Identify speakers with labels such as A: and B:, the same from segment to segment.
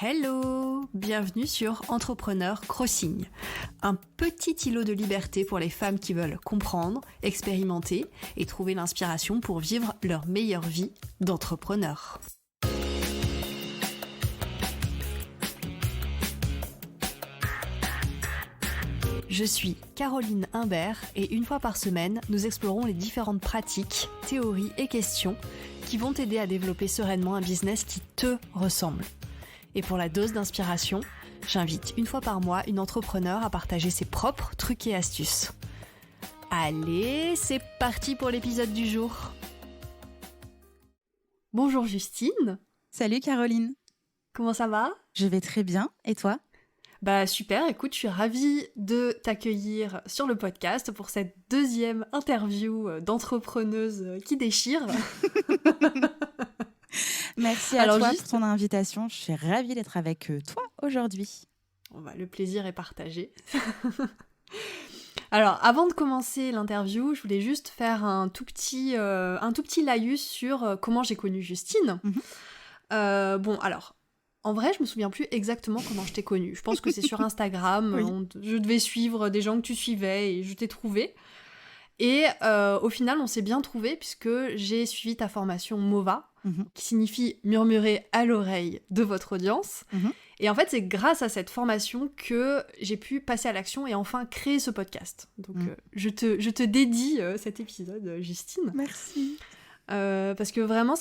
A: Hello! Bienvenue sur Entrepreneur Crossing, un petit îlot de liberté pour les femmes qui veulent comprendre, expérimenter et trouver l'inspiration pour vivre leur meilleure vie d'entrepreneur. Je suis Caroline Imbert et une fois par semaine, nous explorons les différentes pratiques, théories et questions qui vont t'aider à développer sereinement un business qui te ressemble. Et pour la dose d'inspiration, j'invite une fois par mois une entrepreneure à partager ses propres trucs et astuces. Allez, c'est parti pour l'épisode du jour. Bonjour Justine.
B: Salut Caroline.
A: Comment ça va ?
B: Je vais très bien, et toi ?
A: Bah super, écoute, je suis ravie de t'accueillir sur le podcast pour cette deuxième interview d'entrepreneuse qui déchire.
B: Merci à toi pour ton invitation. Je suis ravie d'être avec toi aujourd'hui.
A: Le plaisir est partagé. Alors, avant de commencer l'interview, je voulais juste faire un tout petit laïus sur comment j'ai connu Justine. En vrai, je me souviens plus exactement comment je t'ai connue. Je pense que c'est sur Instagram. Oui. Je devais suivre des gens que tu suivais et je t'ai trouvé. Et au final, on s'est bien trouvé puisque j'ai suivi ta formation MOVA, qui signifie murmurer à l'oreille de votre audience. Et en fait, c'est grâce à cette formation que j'ai pu passer à l'action et enfin créer ce podcast. Donc, je te dédie cet épisode, Justine.
B: Merci.
A: Parce que vraiment,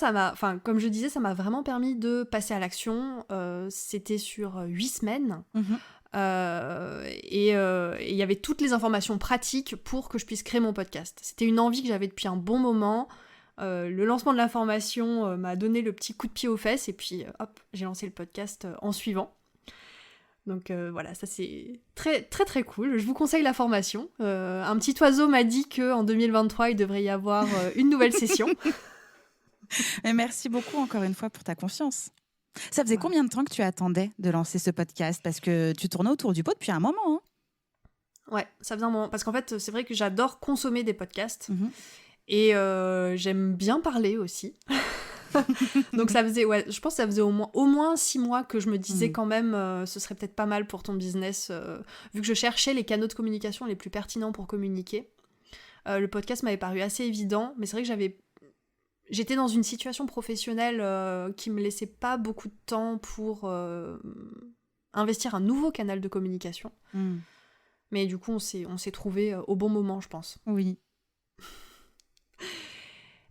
A: comme je disais, ça m'a vraiment permis de passer à l'action. C'était sur 8 semaines. Et il y avait toutes les informations pratiques pour que je puisse créer mon podcast. C'était une envie que j'avais depuis un bon moment. Le lancement de la formation m'a donné le petit coup de pied aux fesses et puis hop, j'ai lancé le podcast en suivant. Donc voilà, ça c'est très très très cool. Je vous conseille la formation. Un petit oiseau m'a dit qu'en 2023, il devrait y avoir une nouvelle session.
B: Et merci beaucoup encore une fois pour ta confiance. Ça faisait combien de temps que tu attendais de lancer ce podcast ? Parce que tu tournais autour du pot depuis un moment. Hein ?
A: Ouais, ça faisait un moment. Parce qu'en fait, c'est vrai que j'adore consommer des podcasts. Et j'aime bien parler aussi. Donc ça faisait, je pense que ça faisait au moins 6 mois que je me disais quand même, ce serait peut-être pas mal pour ton business, vu que je cherchais les canaux de communication les plus pertinents pour communiquer. Le podcast m'avait paru assez évident, mais c'est vrai que j'étais dans une situation professionnelle qui me laissait pas beaucoup de temps pour investir un nouveau canal de communication. Mais du coup, on s'est trouvés au bon moment, je pense.
B: Oui.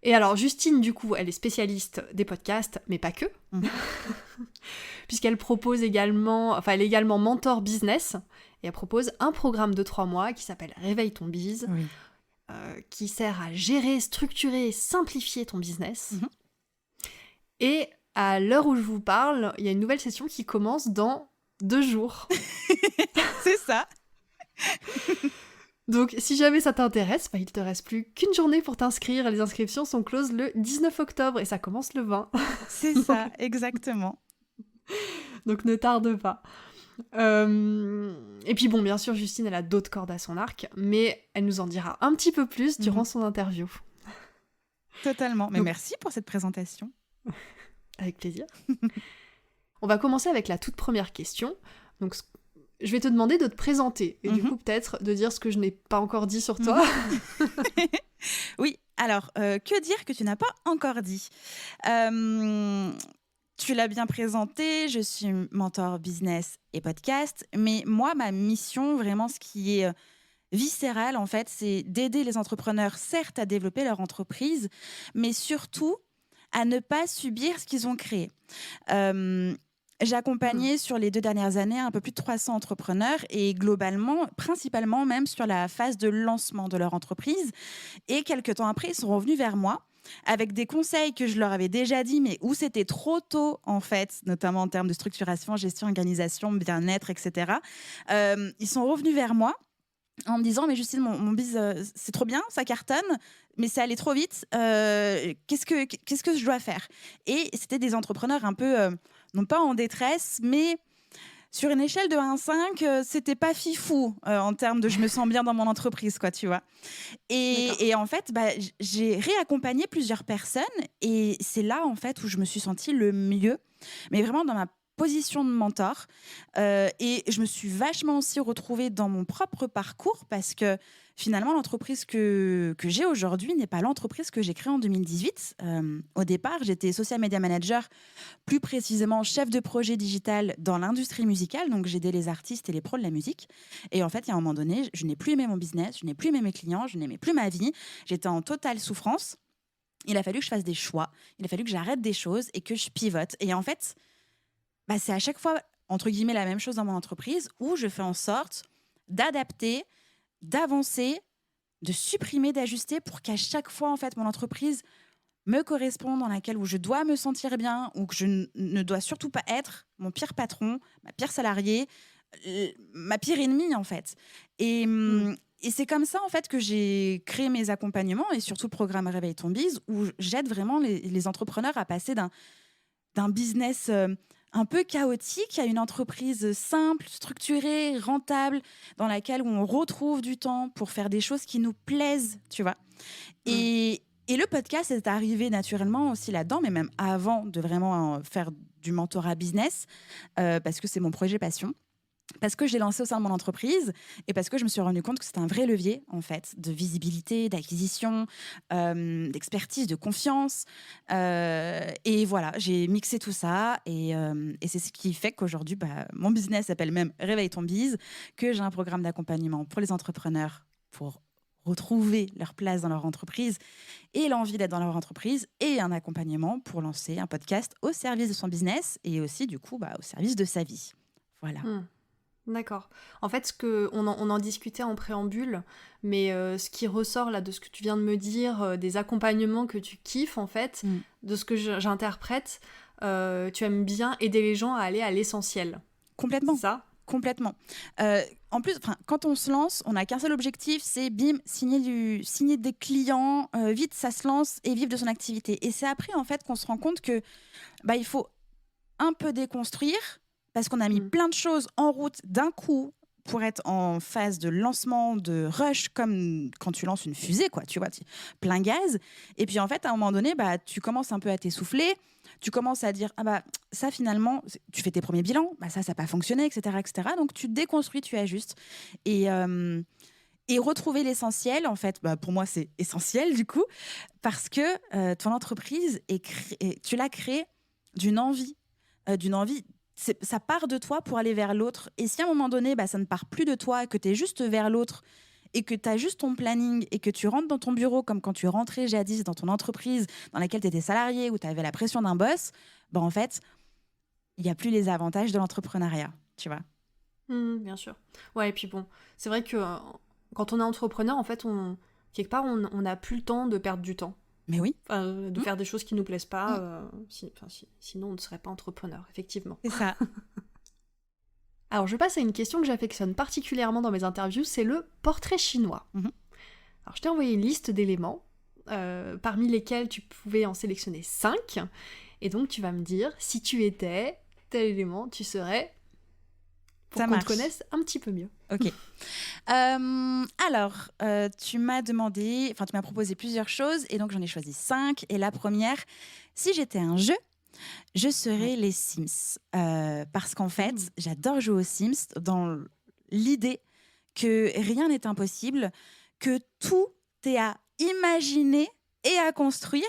A: Et alors, Justine, du coup, elle est spécialiste des podcasts, mais pas que. Puisqu'elle propose également... Enfin, elle est également mentor business. Et elle propose un programme de 3 mois qui s'appelle Réveille ton biz.
B: Oui.
A: Qui sert à gérer, structurer et simplifier ton business. Et à l'heure où je vous parle, il y a une nouvelle session qui commence dans 2 jours.
B: C'est ça.
A: Donc, si jamais ça t'intéresse, il te reste plus qu'une journée pour t'inscrire. Les inscriptions sont closes le 19 octobre et ça commence le 20.
B: C'est ça, exactement.
A: Donc, ne tarde pas. Et puis bon, bien sûr, Justine, elle a d'autres cordes à son arc, mais elle nous en dira un petit peu plus durant son interview.
B: Totalement. Mais merci pour cette présentation.
A: Avec plaisir. On va commencer avec la toute première question. Donc, je vais te demander de te présenter et du coup peut-être de dire ce que je n'ai pas encore dit sur toi.
B: Oui, alors que dire que tu n'as pas encore dit ? Tu l'as bien présenté, je suis mentor business et podcast, mais moi, ma mission, vraiment ce qui est viscéral en fait, c'est d'aider les entrepreneurs, certes, à développer leur entreprise, mais surtout à ne pas subir ce qu'ils ont créé. J'ai accompagné sur les 2 dernières années un peu plus de 300 entrepreneurs et globalement, principalement même sur la phase de lancement de leur entreprise. Et quelques temps après, ils sont revenus vers moi avec des conseils que je leur avais déjà dit, mais où c'était trop tôt en fait, notamment en termes de structuration, gestion, organisation, bien-être, etc. Ils sont revenus vers moi en me disant « Mais Justine, mon biz, c'est trop bien, ça cartonne, mais c'est allé trop vite. Qu'est-ce que je dois faire ?» Et c'était des entrepreneurs un peu... non pas en détresse, mais sur une échelle de 1 à 5, c'était pas fifou en termes de je me sens bien dans mon entreprise, quoi, tu vois. Et en fait, j'ai réaccompagné plusieurs personnes et c'est là, en fait, où je me suis sentie le mieux. Mais vraiment dans ma position de mentor. Et je me suis vachement aussi retrouvée dans mon propre parcours parce que finalement, l'entreprise que j'ai aujourd'hui n'est pas l'entreprise que j'ai créée en 2018. Au départ, j'étais social media manager, plus précisément chef de projet digital dans l'industrie musicale. Donc, j'aidais les artistes et les pros de la musique. Et en fait, il y a un moment donné, je n'ai plus aimé mon business, je n'ai plus aimé mes clients, je n'aimais plus ma vie. J'étais en totale souffrance. Il a fallu que je fasse des choix. Il a fallu que j'arrête des choses et que je pivote. Et en fait, c'est à chaque fois, entre guillemets, la même chose dans mon entreprise où je fais en sorte d'adapter, d'avancer, de supprimer, d'ajuster pour qu'à chaque fois, en fait, mon entreprise me corresponde, dans laquelle où je dois me sentir bien, ou que je ne dois surtout pas être mon pire patron, ma pire salariée, ma pire ennemie, en fait. Et c'est comme ça, en fait, que j'ai créé mes accompagnements et surtout le programme Réveille ton Biz, où j'aide vraiment les entrepreneurs à passer d'un business un peu chaotique à une entreprise simple, structurée, rentable, dans laquelle où on retrouve du temps pour faire des choses qui nous plaisent, tu vois. Et le podcast est arrivé naturellement aussi là-dedans, mais même avant de vraiment faire du mentorat business, parce que c'est mon projet passion. Parce que j'ai lancé au sein de mon entreprise et parce que je me suis rendu compte que c'était un vrai levier, en fait, de visibilité, d'acquisition, d'expertise, de confiance. Et voilà, j'ai mixé tout ça et c'est ce qui fait qu'aujourd'hui, mon business s'appelle même Réveille ton Biz, que j'ai un programme d'accompagnement pour les entrepreneurs pour retrouver leur place dans leur entreprise et l'envie d'être dans leur entreprise et un accompagnement pour lancer un podcast au service de son business et aussi, du coup, au service de sa vie. Voilà.
A: D'accord. En fait, on en discutait en préambule, mais ce qui ressort là de ce que tu viens de me dire, des accompagnements que tu kiffes, en fait, de ce que j'interprète, tu aimes bien aider les gens à aller à l'essentiel.
B: Complètement.
A: C'est ça ?
B: Complètement. En plus, quand on se lance, on n'a qu'un seul objectif, c'est signer des clients, vite ça se lance et vivre de son activité. Et c'est après, en fait, qu'on se rend compte que il faut un peu déconstruire, parce qu'on a mis plein de choses en route d'un coup pour être en phase de lancement, de rush, comme quand tu lances une fusée, quoi, tu vois, plein gaz. Et puis en fait, à un moment donné, tu commences un peu à t'essouffler, tu commences à dire, ça finalement, tu fais tes premiers bilans, ça n'a pas fonctionné, etc., etc. Donc tu déconstruis, tu ajustes. Et retrouver l'essentiel, en fait, pour moi, c'est essentiel du coup, parce que ton entreprise, tu l'as créée d'une envie, ça part de toi pour aller vers l'autre. Et si à un moment donné, ça ne part plus de toi, que tu es juste vers l'autre et que tu as juste ton planning et que tu rentres dans ton bureau comme quand tu rentrais jadis dans ton entreprise dans laquelle tu étais salarié ou tu avais la pression d'un boss, en fait, il n'y a plus les avantages de l'entrepreneuriat, tu vois.
A: Bien sûr. Ouais, et puis bon, c'est vrai que quand on est entrepreneur, en fait, quelque part, on n'a plus le temps de perdre du temps.
B: Mais oui.
A: De faire des choses qui ne nous plaisent pas, sinon on ne serait pas entrepreneur, effectivement.
B: C'est ça.
A: Alors je passe à une question que j'affectionne particulièrement dans mes interviews, c'est le portrait chinois. Alors je t'ai envoyé une liste d'éléments, parmi lesquels tu pouvais en sélectionner 5, et donc tu vas me dire, si tu étais tel élément, tu serais... Pour qu'on te connaisse un petit peu mieux.
B: Ok. Alors, tu m'as proposé plusieurs choses et donc j'en ai choisi 5. Et la première, si j'étais un jeu, je serais les Sims. Parce qu'en fait, j'adore jouer aux Sims dans l'idée que rien n'est impossible, que tout est à imaginer et à construire.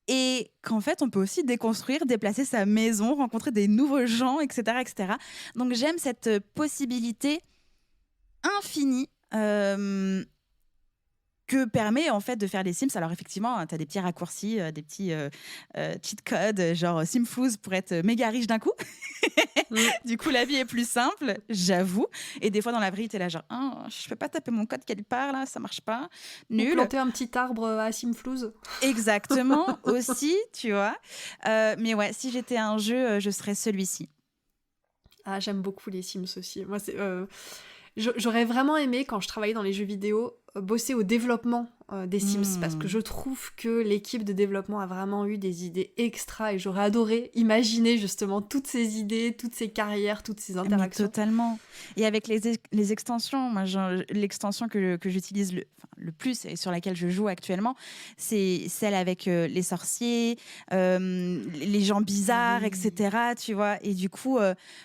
B: Et qu'en fait, on peut aussi déconstruire, déplacer sa maison, rencontrer des nouveaux gens, etc. etc. Donc, j'aime cette possibilité infinie que permet en fait de faire les Sims. Alors effectivement, tu as des petits raccourcis, des petits cheat codes, genre Simflouz pour être méga riche d'un coup. Du coup, la vie est plus simple, j'avoue. Et des fois, dans la vraie, t'es là genre, je peux pas taper mon code quelque part, là, ça marche pas. Nul.
A: Ou planter un petit arbre à Simflouz.
B: Exactement, aussi, tu vois. Mais ouais, si j'étais un jeu, je serais celui-ci.
A: Ah, j'aime beaucoup les Sims aussi. Moi, j'aurais vraiment aimé, quand je travaillais dans les jeux vidéo, bosser au développement des Sims, parce que je trouve que l'équipe de développement a vraiment eu des idées extra et j'aurais adoré imaginer justement toutes ces idées, toutes ces carrières, toutes ces interactions.
B: Mais totalement. Et avec les extensions, moi, l'extension que j'utilise le plus et sur laquelle je joue actuellement, c'est celle avec les sorciers, les gens bizarres, etc. Tu vois. Et du coup,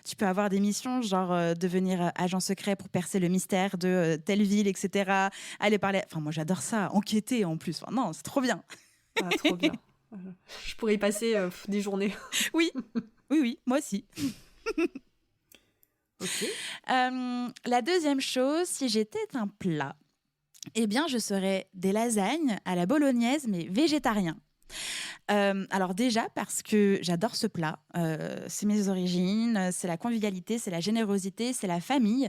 B: tu peux avoir des missions, genre devenir agent secret pour percer le mystère de telle ville, etc. Aller parler. Enfin, moi, j'adore ça. Enquêter en plus. Enfin, non, c'est trop bien.
A: Ah, trop bien. Je pourrais y passer des journées.
B: Oui, moi aussi.
A: Ok.
B: La deuxième chose, si j'étais un plat, eh bien, je serais des lasagnes à la bolognaise, mais végétarien. Alors déjà parce que j'adore ce plat, c'est mes origines, c'est la convivialité, c'est la générosité, c'est la famille,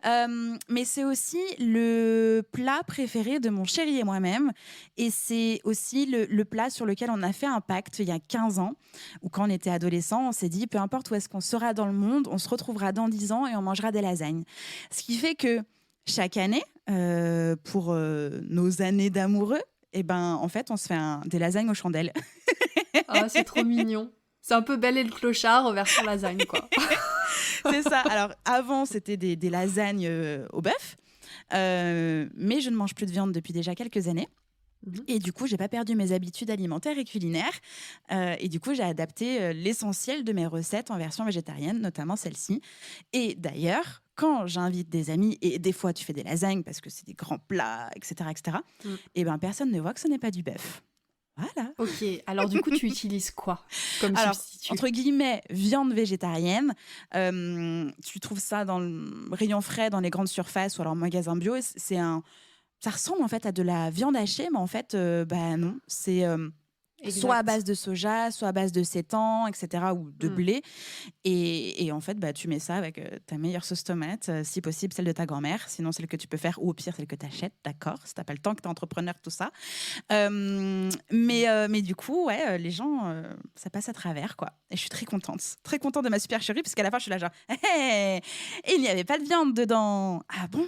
B: mais c'est aussi le plat préféré de mon chéri et moi-même, et c'est aussi le plat sur lequel on a fait un pacte il y a 15 ans, où quand on était adolescent, on s'est dit peu importe où est-ce qu'on sera dans le monde, on se retrouvera dans 10 ans et on mangera des lasagnes. Ce qui fait que chaque année, pour nos années d'amoureux, et ben en fait on se fait des lasagnes aux chandelles.
A: Ah, c'est trop mignon. C'est un peu Belle et le Clochard version lasagne, quoi.
B: C'est ça. Alors avant c'était des lasagnes au bœuf, mais je ne mange plus de viande depuis déjà quelques années. Et du coup, j'ai pas perdu mes habitudes alimentaires et culinaires. Et du coup, j'ai adapté l'essentiel de mes recettes en version végétarienne, notamment celle-ci. Et d'ailleurs, quand j'invite des amis, et des fois tu fais des lasagnes parce que c'est des grands plats, etc., et ben personne ne voit que ce n'est pas du bœuf. Voilà.
A: Ok, alors du coup, tu utilises quoi comme substitut ?
B: Entre guillemets, viande végétarienne. Tu trouves ça dans le rayon frais, dans les grandes surfaces ou alors en magasin bio. Ça ressemble en fait à de la viande hachée, mais en fait, non. C'est soit à base de soja, soit à base de sétan, etc., ou de blé. Et en fait, tu mets ça avec ta meilleure sauce tomate, si possible celle de ta grand-mère, sinon celle que tu peux faire, ou au pire celle que tu achètes, d'accord, si tu n'as pas le temps, que tu es entrepreneur, tout ça. Mais du coup, ouais, les gens, ça passe à travers, quoi. Et je suis très contente de ma supercherie, parce qu'à la fin, je suis là genre, hey, il n'y avait pas de viande dedans. Ah bon ?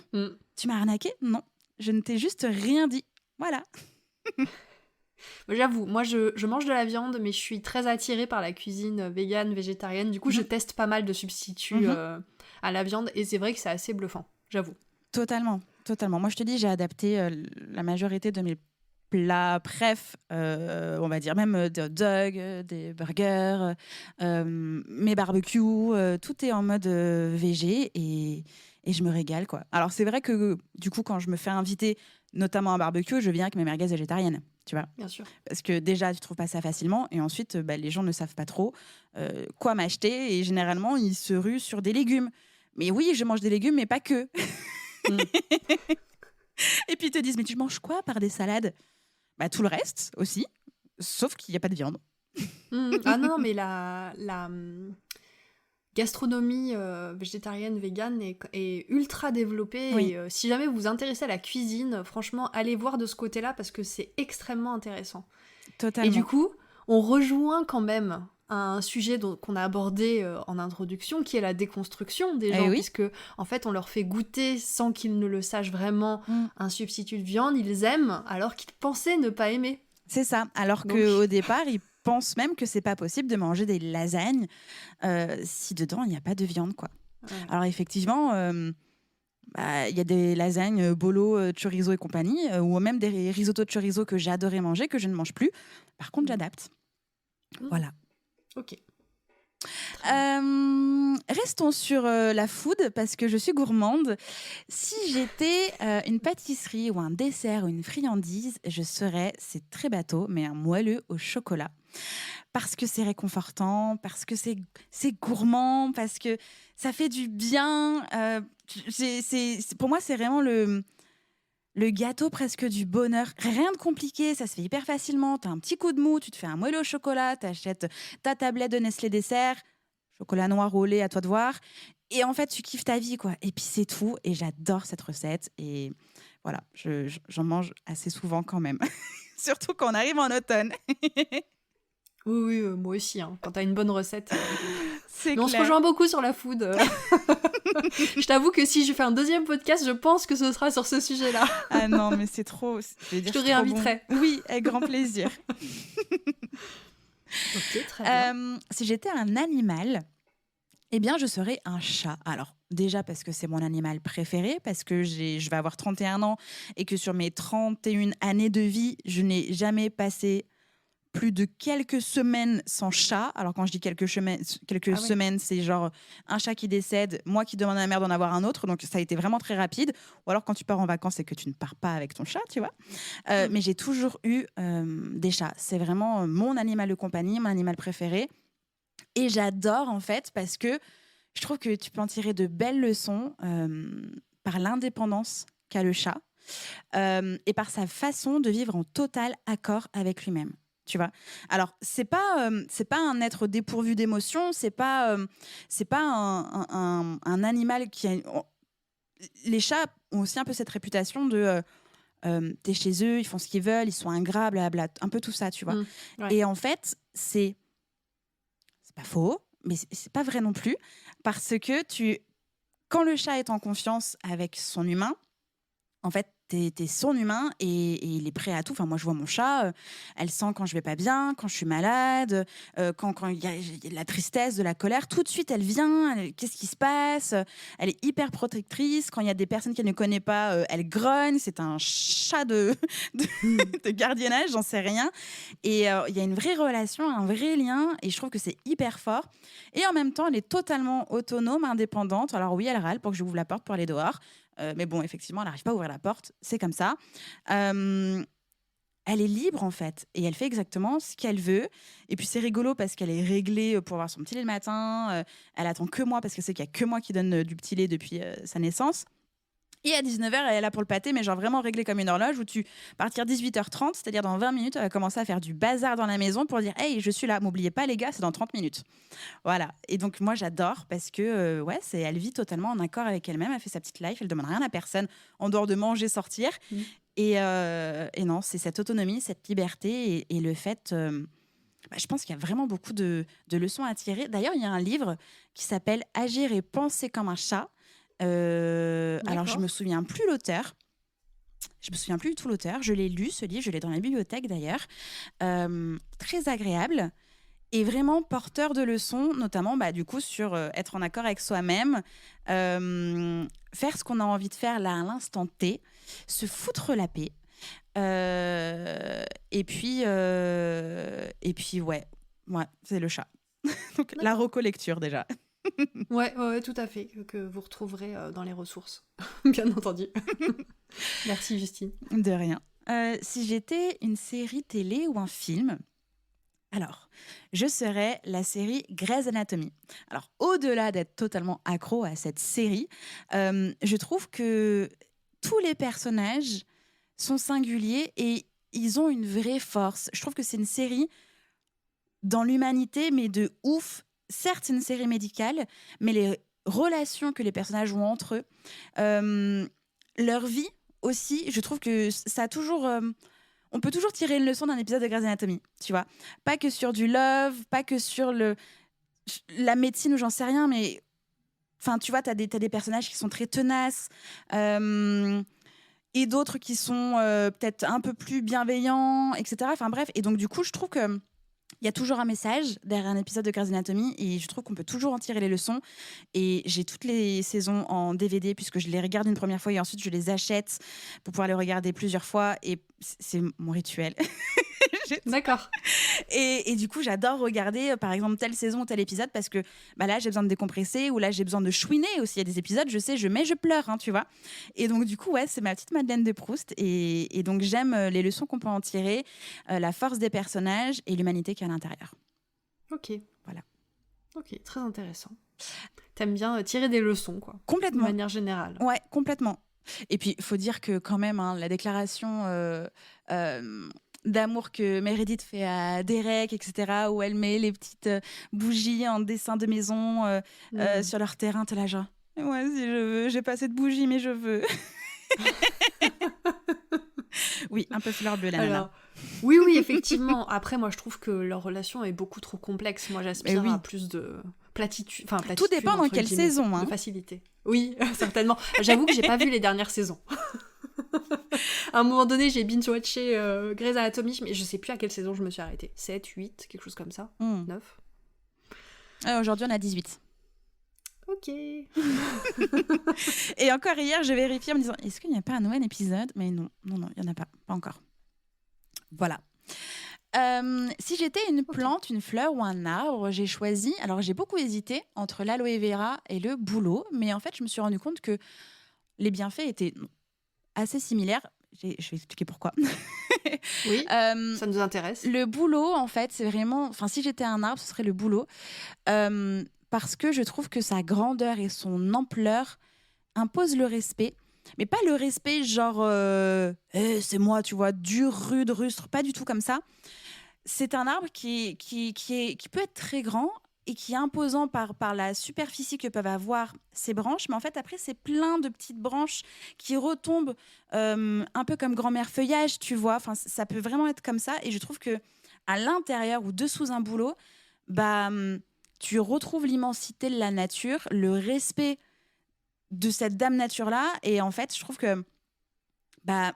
B: Tu m'as arnaqué ? Non, je ne t'ai juste rien dit. Voilà.
A: J'avoue, moi je mange de la viande, mais je suis très attirée par la cuisine végane, végétarienne. Du coup, je teste pas mal de substituts à la viande, et c'est vrai que c'est assez bluffant, j'avoue.
B: Totalement. Moi, je te dis, j'ai adapté la majorité de mes plats préf, on va dire même des hot dogs, des burgers, mes barbecues, tout est en mode végé, et je me régale, quoi. Alors, c'est vrai que du coup, quand je me fais inviter, notamment à un barbecue, je viens avec mes merguez végétariennes. Tu vois.
A: Bien sûr.
B: Parce que déjà, tu trouves pas ça facilement. Et ensuite, les gens ne savent pas trop quoi m'acheter. Et généralement, ils se ruent sur des légumes. Mais oui, je mange des légumes, mais pas que. Et puis ils te disent, mais tu manges quoi par des salades ? Tout le reste aussi, sauf qu'il n'y a pas de viande.
A: Ah non, mais la gastronomie végétarienne, végane est ultra développée.
B: Oui.
A: Et si jamais vous vous intéressez à la cuisine, franchement, allez voir de ce côté-là parce que c'est extrêmement intéressant.
B: Totalement.
A: Et du coup, on rejoint quand même un sujet qu'on a abordé en introduction, qui est la déconstruction des gens, puisque en fait, on leur fait goûter sans qu'ils ne le sachent vraiment un substitut de viande. Ils aiment alors qu'ils pensaient ne pas aimer.
B: C'est ça. Alors qu'au départ, ils pensent même que c'est pas possible de manger des lasagnes si dedans il n'y a pas de viande, quoi. Ouais. Alors effectivement, il y a des lasagnes bolo, chorizo et compagnie, ou même des risottos de chorizo que j'ai adoré manger, que je ne mange plus. Par contre, j'adapte. Voilà.
A: Ok.
B: Restons sur la food, parce que je suis gourmande. Si j'étais une pâtisserie ou un dessert ou une friandise, je serais, c'est très bateau, mais un moelleux au chocolat. Parce que c'est réconfortant, parce que c'est gourmand, parce que ça fait du bien. Pour moi, c'est vraiment le gâteau presque du bonheur. Rien de compliqué, ça se fait hyper facilement. Tu as un petit coup de mou, tu te fais un moelleux au chocolat, tu achètes ta tablette de Nestlé Dessert, chocolat noir au lait, à toi de voir. Et en fait, tu kiffes ta vie, quoi. Et puis c'est tout. Et j'adore cette recette. Et voilà, j'en mange assez souvent quand même. Surtout quand on arrive en automne.
A: Oui, moi aussi. Hein. Quand t'as une bonne recette.
B: C'est
A: mais
B: clair.
A: on se rejoint beaucoup sur la food. Je t'avoue que si je fais un deuxième podcast, je pense que ce sera sur ce sujet-là.
B: Ah non, mais c'est trop...
A: Je te réinviterai.
B: Bon. Oui, avec grand plaisir.
A: Ok, très bien.
B: Si j'étais un animal, eh bien, je serais un chat. Alors, déjà parce que c'est mon animal préféré, parce que je vais avoir 31 ans et que sur mes 31 années de vie, je n'ai jamais passé plus de quelques semaines sans chat. Alors, quand je dis quelques semaines, c'est genre un chat qui décède, moi qui demande à ma mère d'en avoir un autre. Donc, ça a été vraiment très rapide. Ou alors, quand tu pars en vacances et que tu ne pars pas avec ton chat, tu vois. Mais j'ai toujours eu des chats. C'est vraiment mon animal de compagnie, mon animal préféré. Et j'adore, en fait, parce que je trouve que tu peux en tirer de belles leçons par l'indépendance qu'a le chat et par sa façon de vivre en total accord avec lui-même. Tu vois. Alors, c'est pas un être dépourvu d'émotions, c'est pas un animal qui a... Les chats ont aussi un peu cette réputation de... t'es chez eux, ils font ce qu'ils veulent, ils sont ingrats, blablabla, un peu tout ça, tu vois.
A: Ouais.
B: Et en fait, c'est pas faux, mais c'est pas vrai non plus, parce que quand le chat est en confiance avec son humain, en fait, t'es son humain et il est prêt à tout. Enfin, moi, je vois mon chat, elle sent quand je vais pas bien, quand je suis malade, quand il y a de la tristesse, de la colère. Tout de suite, elle vient, qu'est-ce qui se passe? Elle est hyper protectrice. Quand il y a des personnes qu'elle ne connaît pas, elle grogne. C'est un chat de gardiennage, j'en sais rien. Et il y a une vraie relation, un vrai lien, et je trouve que c'est hyper fort. Et en même temps, elle est totalement autonome, indépendante. Alors oui, elle râle pour que je ouvre la porte pour aller dehors. Mais bon, effectivement, elle n'arrive pas à ouvrir la porte. C'est comme ça. Elle est libre, en fait. Et elle fait exactement ce qu'elle veut. Et puis, c'est rigolo parce qu'elle est réglée pour avoir son petit lait le matin. Elle attend que moi parce que c'est qu'il n'y a que moi qui donne du petit lait depuis sa naissance. Et à 19h, elle est là pour le pâté, mais genre vraiment réglée comme une horloge où partir 18h30, c'est-à-dire dans 20 minutes, elle va commencer à faire du bazar dans la maison pour dire « Hey, je suis là, m'oubliez pas les gars, c'est dans 30 minutes. » Voilà. Et donc, moi, j'adore parce que, elle vit totalement en accord avec elle-même, elle fait sa petite life, elle demande rien à personne en dehors de manger, sortir. Et non, c'est cette autonomie, cette liberté et le fait... je pense qu'il y a vraiment beaucoup de leçons à tirer. D'ailleurs, il y a un livre qui s'appelle « Agir et penser comme un chat ». Alors, je me souviens plus l'auteur. Je me souviens plus du tout l'auteur. Je l'ai lu, ce livre. Je l'ai dans la bibliothèque, d'ailleurs. Très agréable et vraiment porteur de leçons, notamment du coup sur être en accord avec soi-même, faire ce qu'on a envie de faire là à l'instant T, se foutre la paix. Et puis, ouais, c'est le chat. Donc, la reco-lecture, déjà.
A: Ouais, tout à fait, que vous retrouverez dans les ressources, bien entendu. Merci Justine.
B: De rien. Si j'étais une série télé ou un film, alors, je serais la série Grey's Anatomy. Alors, au-delà d'être totalement accro à cette série, je trouve que tous les personnages sont singuliers et ils ont une vraie force. Je trouve que c'est une série dans l'humanité, mais de ouf. Certes, c'est une série médicale, mais les relations que les personnages ont entre eux, leur vie aussi, je trouve que ça a toujours... on peut toujours tirer une leçon d'un épisode de Grey's Anatomy, tu vois. Pas que sur du love, pas que sur la médecine ou j'en sais rien, mais... Enfin, tu vois, t'as des personnages qui sont très tenaces et d'autres qui sont peut-être un peu plus bienveillants, etc. Enfin bref, et donc du coup, je trouve que il y a toujours un message derrière un épisode de Grey's Anatomy et je trouve qu'on peut toujours en tirer les leçons. Et j'ai toutes les saisons en DVD puisque je les regarde une première fois et ensuite je les achète pour pouvoir les regarder plusieurs fois. Et c'est mon rituel.
A: D'accord.
B: Et du coup, j'adore regarder, par exemple, telle saison ou tel épisode parce que là, j'ai besoin de décompresser ou là, j'ai besoin de chouiner aussi. Il y a des épisodes, je sais, je pleure, hein, tu vois. Et donc, du coup, c'est ma petite Madeleine de Proust. Et donc, j'aime les leçons qu'on peut en tirer, la force des personnages et l'humanité qu'il y a à l'intérieur.
A: Ok.
B: Voilà.
A: Ok, très intéressant. T'aimes bien tirer des leçons, quoi.
B: Complètement.
A: De manière générale.
B: Ouais, complètement. Et puis, il faut dire que quand même, la déclaration... d'amour que Meredith fait à Derek, etc., où elle met les petites bougies en dessin de maison sur leur terrain, t'es là genre, ouais, si je veux, j'ai pas assez de bougies, mais je veux. Oui, un peu fleur bleue, la nana.
A: Oui, effectivement. Après, moi, je trouve que leur relation est beaucoup trop complexe. Moi, j'aspire à plus de platitude,
B: Tout dépend dans quelle saison.
A: De facilité. Oui, certainement. J'avoue que j'ai pas vu les dernières saisons. À un moment donné, j'ai binge-watché Grey's Anatomy, mais je sais plus à quelle saison je me suis arrêtée. 7, 8, quelque chose comme ça. 9.
B: Aujourd'hui, on a 18.
A: Ok.
B: Et encore hier, je vérifiais en me disant, est-ce qu'il n'y a pas un nouvel épisode ? Mais non, il n'y en a pas encore. Voilà. Si j'étais une plante, une fleur ou un arbre, j'ai choisi... Alors, j'ai beaucoup hésité entre l'aloe vera et le bouleau, mais en fait, je me suis rendu compte que les bienfaits étaient assez similaires. Je vais expliquer pourquoi.
A: Oui, ça nous intéresse.
B: Le bouleau, en fait, c'est vraiment... Enfin, si j'étais un arbre, ce serait le bouleau. Parce que je trouve que sa grandeur et son ampleur imposent le respect. Mais pas le respect genre c'est moi, tu vois, dur, rude, rustre, pas du tout comme ça. C'est un arbre qui peut être très grand et qui est imposant par la superficie que peuvent avoir ses branches. Mais en fait, après, c'est plein de petites branches qui retombent un peu comme grand-mère feuillage, tu vois. Enfin, ça peut vraiment être comme ça. Et je trouve que à l'intérieur ou dessous un bouleau, tu retrouves l'immensité de la nature, le respect de cette dame nature-là. Et en fait, je trouve que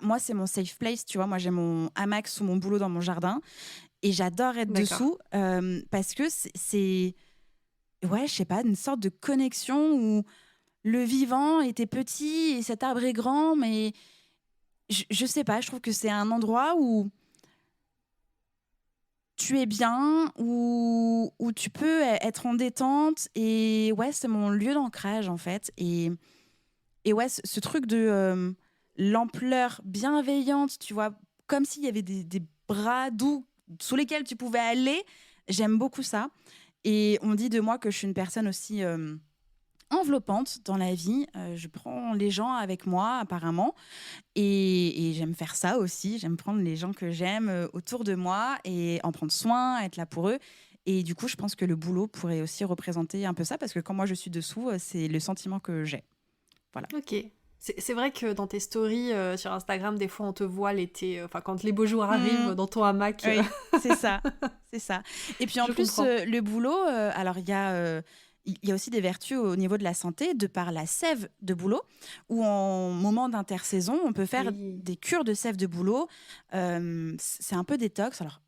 B: moi, c'est mon safe place, tu vois. Moi, j'ai mon hamac sous mon boulot dans mon jardin et j'adore être dessous parce que c'est ouais, je sais pas, une sorte de connexion où le vivant était petit et cet arbre est grand, mais je sais pas, je trouve que c'est un endroit où tu es bien, où tu peux être en détente. Et ouais, c'est mon lieu d'ancrage, en fait. Et ouais, ce truc de l'ampleur bienveillante, tu vois, comme s'il y avait des bras doux sous lesquels tu pouvais aller. J'aime beaucoup ça. Et on dit de moi que je suis une personne aussi enveloppante dans la vie. Je prends les gens avec moi, apparemment. Et j'aime faire ça aussi. J'aime prendre les gens que j'aime autour de moi et en prendre soin, être là pour eux. Et du coup, je pense que le boulot pourrait aussi représenter un peu ça, parce que quand moi je suis dessous, c'est le sentiment que j'ai. Voilà.
A: Ok. C'est vrai que dans tes stories sur Instagram, des fois on te voit l'été, quand les beaux jours arrivent dans ton hamac.
B: Oui, c'est ça. Et puis en plus, le boulot, alors il y a aussi des vertus au niveau de la santé, de par la sève de bouleau, où en moment d'intersaison, on peut faire des cures de sève de bouleau. C'est un peu détox. Alors,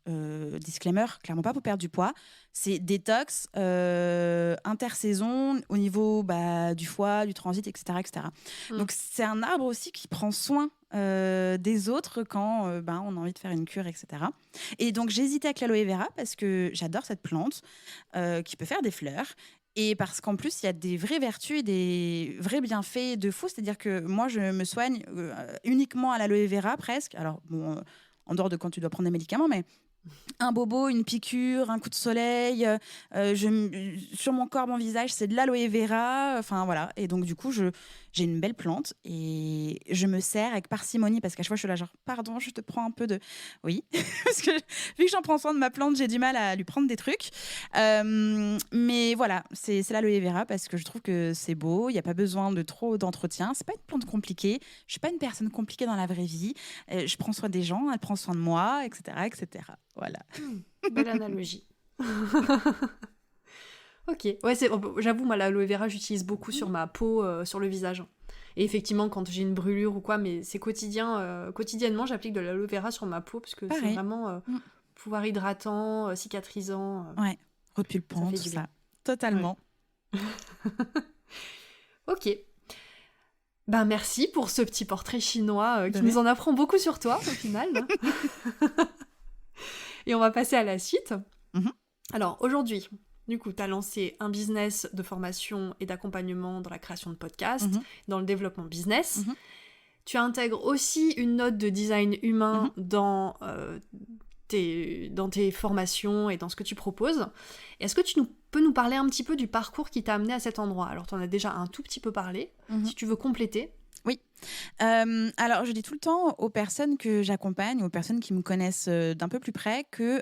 B: disclaimer, clairement pas pour perdre du poids. C'est détox, intersaison, au niveau du foie, du transit, etc. Donc, c'est un arbre aussi qui prend soin des autres quand on a envie de faire une cure, etc. Et donc, j'hésitais avec l'aloe vera parce que j'adore cette plante qui peut faire des fleurs. Et parce qu'en plus, il y a des vraies vertus et des vrais bienfaits de fou. C'est-à-dire que moi, je me soigne uniquement à l'aloe vera, presque. Alors, bon, en dehors de quand tu dois prendre des médicaments, mais un bobo, une piqûre, un coup de soleil, sur mon corps, mon visage, c'est de l'aloe vera. Enfin, voilà. Et donc, du coup, j'ai une belle plante et je me sers avec parcimonie parce qu'à chaque fois, je suis là genre, pardon, je te prends un peu de... Oui, parce que vu que j'en prends soin de ma plante, j'ai du mal à lui prendre des trucs. Mais voilà, c'est l'aloe vera parce que je trouve que c'est beau, il n'y a pas besoin de trop d'entretien. C'est pas une plante compliquée. Je suis pas une personne compliquée dans la vraie vie. Je prends soin des gens, elle prend soin de moi, etc., etc. Voilà.
A: Belle analogie. Ok. Ouais, j'avoue, moi, l'aloe vera, j'utilise beaucoup sur ma peau, sur le visage. Et effectivement, quand j'ai une brûlure ou quoi, mais c'est quotidien. Quotidiennement, j'applique de l'aloe vera sur ma peau parce que c'est vraiment pouvoir hydratant, cicatrisant.
B: Ouais, repulpant, tout ça. Totalement.
A: Ouais. Ok. Ben, merci pour ce petit portrait chinois qui nous en apprend beaucoup sur toi, au final. Et on va passer à la suite. Alors, aujourd'hui, du coup, tu as lancé un business de formation et d'accompagnement dans la création de podcasts, dans le développement business. Tu intègres aussi une note de design humain dans tes formations et dans ce que tu proposes. Est-ce que tu peux nous parler un petit peu du parcours qui t'a amené à cet endroit ? Alors, tu en as déjà un tout petit peu parlé. Si tu veux compléter.
B: Oui. Alors, je dis tout le temps aux personnes que j'accompagne, aux personnes qui me connaissent d'un peu plus près, que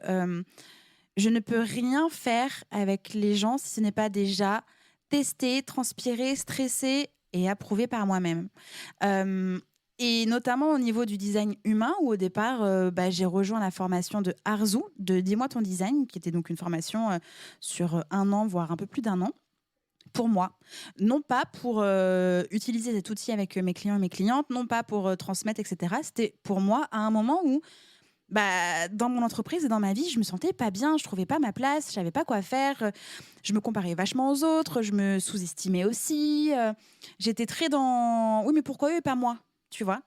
B: je ne peux rien faire avec les gens si ce n'est pas déjà testé, transpiré, stressé et approuvé par moi-même. Et notamment au niveau du design humain, où au départ, j'ai rejoint la formation de Arzu, de Dis-moi ton design, qui était donc une formation sur 1 an, voire un peu plus d'1 an. pour moi, non pas pour utiliser cet outil avec mes clients et mes clientes, non pas pour transmettre, etc. C'était pour moi à un moment où dans mon entreprise et dans ma vie, je me sentais pas bien, je trouvais pas ma place, je savais pas quoi faire, je me comparais vachement aux autres, je me sous-estimais aussi, j'étais très dans oui mais pourquoi eux et pas moi, tu vois?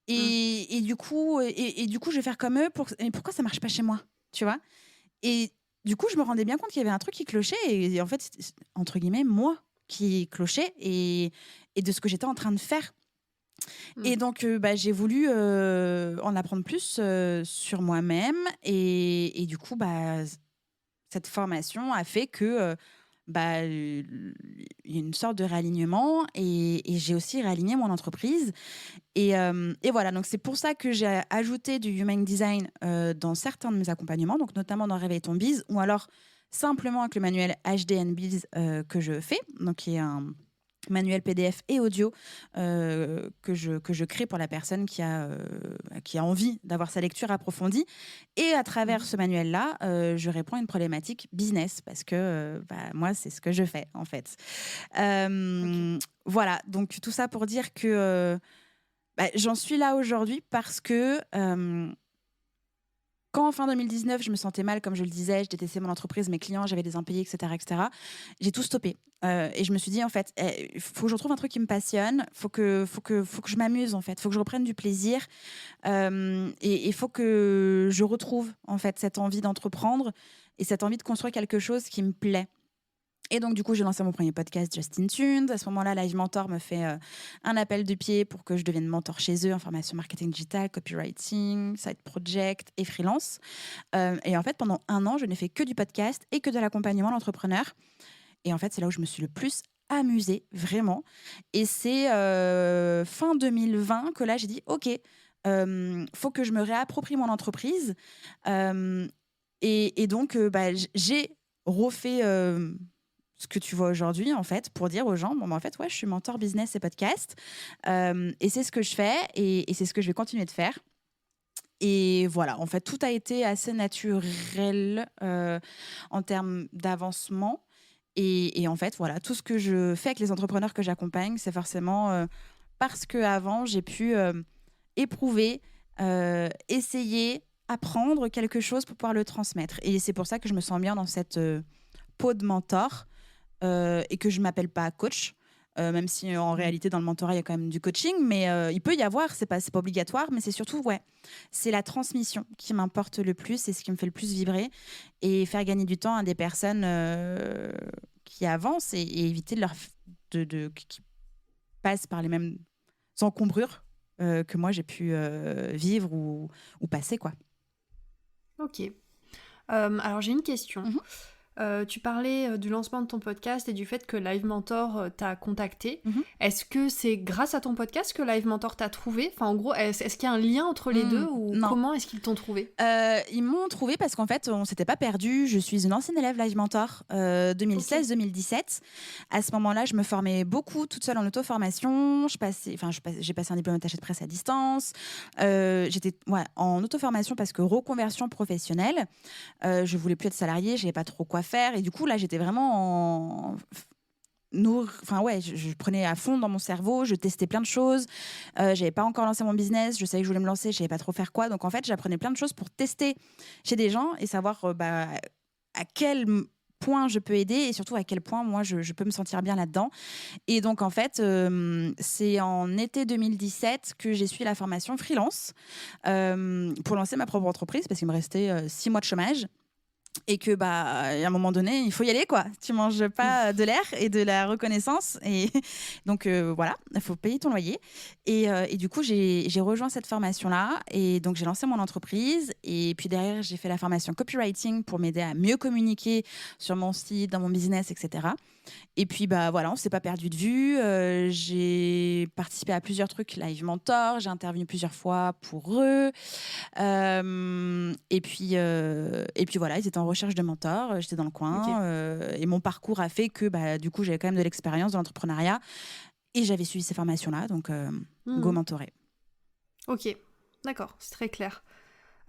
B: Et du coup je vais faire comme eux et pourquoi ça marche pas chez moi, tu vois? Et du coup, je me rendais bien compte qu'il y avait un truc qui clochait et en fait, c'était entre guillemets moi qui clochais et de ce que j'étais en train de faire. Et donc, j'ai voulu en apprendre plus sur moi-même. Et du coup, cette formation a fait que il y a une sorte de réalignement. Et j'ai aussi réaligné mon entreprise. Et voilà, donc c'est pour ça que j'ai ajouté du Human Design dans certains de mes accompagnements, donc notamment dans Réveille ton Biz, ou alors simplement avec le manuel HDN Biz que je fais, donc qui est un manuel PDF et audio que je crée pour la personne qui a envie d'avoir sa lecture approfondie. Et à travers ce manuel-là, je réponds à une problématique business parce que moi, c'est ce que je fais en fait. Voilà, donc tout ça pour dire que j'en suis là aujourd'hui parce que quand en fin 2019, je me sentais mal, comme je le disais, je détestais mon entreprise, mes clients, j'avais des impayés, etc., j'ai tout stoppé. Et je me suis dit, en fait, il faut que je retrouve un truc qui me passionne, faut que je m'amuse, en fait, faut que je reprenne du plaisir. Et il faut que je retrouve, en fait, cette envie d'entreprendre et cette envie de construire quelque chose qui me plaît. Et donc, du coup, j'ai lancé mon premier podcast, Justin Tunes. À ce moment-là, Live Mentor me fait un appel de pied pour que je devienne mentor chez eux en formation marketing digital, copywriting, side project et freelance. Et en fait, pendant 1 an, je n'ai fait que du podcast et que de l'accompagnement à l'entrepreneur. Et en fait, c'est là où je me suis le plus amusée, vraiment. Et c'est fin 2020 que là, j'ai dit, OK, faut que je me réapproprie mon entreprise. Et donc, j'ai refait... ce que tu vois aujourd'hui, en fait, pour dire aux gens, en fait, ouais, je suis mentor business et podcast. Et c'est ce que je fais et c'est ce que je vais continuer de faire. Et voilà, en fait, tout a été assez naturel en termes d'avancement. Et en fait, voilà, tout ce que je fais avec les entrepreneurs que j'accompagne, c'est forcément parce qu'avant, j'ai pu éprouver, essayer, apprendre quelque chose pour pouvoir le transmettre. Et c'est pour ça que je me sens bien dans cette peau de mentor. Et que je ne m'appelle pas coach, même si en réalité dans le mentorat il y a quand même du coaching, mais il peut y avoir, c'est pas obligatoire, mais c'est surtout c'est la transmission qui m'importe le plus et ce qui me fait le plus vibrer et faire gagner du temps à des personnes qui avancent et éviter qui passent par les mêmes encombrures que moi j'ai pu vivre ou passer quoi.
A: Ok. Alors j'ai une question. Tu parlais du lancement de ton podcast et du fait que Live Mentor t'a contacté. Est-ce que c'est grâce à ton podcast que Live Mentor t'a trouvé ? Enfin, en gros, est-ce qu'il y a un lien entre les deux ou
B: non.
A: Comment est-ce qu'ils t'ont trouvé ?
B: Ils m'ont trouvé parce qu'en fait, on s'était pas perdu. Je suis une ancienne élève Live Mentor 2016-2017. À ce moment-là, je me formais beaucoup toute seule en auto-formation. J'ai passé un diplôme d'attaché de presse à distance. J'étais en auto-formation parce que reconversion professionnelle. Je voulais plus être salariée, j'avais pas trop quoi faire et du coup là j'étais vraiment je prenais à fond dans mon cerveau, je testais plein de choses, j'avais pas encore lancé mon business, je savais que je voulais me lancer, je savais pas trop faire quoi, donc en fait j'apprenais plein de choses pour tester chez des gens et savoir à quel point je peux aider et surtout à quel point moi je peux me sentir bien là-dedans. Et donc en fait c'est en été 2017 que j'ai suivi la formation freelance pour lancer ma propre entreprise parce qu'il me restait 6 mois de chômage. Et que à un moment donné il faut y aller quoi, tu manges pas de l'air et de la reconnaissance et donc voilà, il faut payer ton loyer et du coup j'ai rejoint cette formation là et donc j'ai lancé mon entreprise et puis derrière j'ai fait la formation copywriting pour m'aider à mieux communiquer sur mon site, dans mon business, etc. Et puis voilà, on s'est pas perdu de vue. J'ai participé à plusieurs trucs Live Mentor, j'ai intervenu plusieurs fois pour eux. Et puis voilà, ils étaient en recherche de mentors, j'étais dans le coin et mon parcours a fait que du coup j'avais quand même de l'expérience dans l'entrepreneuriat et j'avais suivi ces formations là, donc go mentorer.
A: Ok, d'accord, c'est très clair.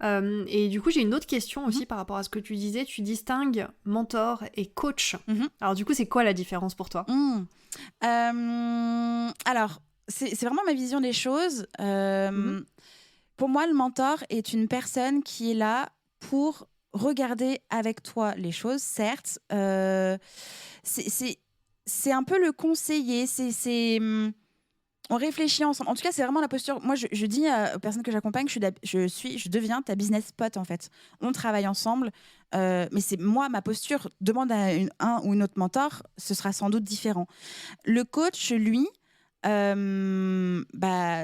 A: Et du coup, j'ai une autre question aussi par rapport à ce que tu disais. Tu distingues mentor et coach. Alors du coup, c'est quoi la différence pour toi?
B: Alors, c'est vraiment ma vision des choses. Pour moi, le mentor est une personne qui est là pour regarder avec toi les choses, certes. C'est un peu le conseiller. On réfléchit ensemble. En tout cas, c'est vraiment la posture. Moi, je dis aux personnes que j'accompagne, je deviens ta business pote, en fait. On travaille ensemble. Mais c'est moi, ma posture. Demande à un ou une autre mentor, ce sera sans doute différent. Le coach, lui,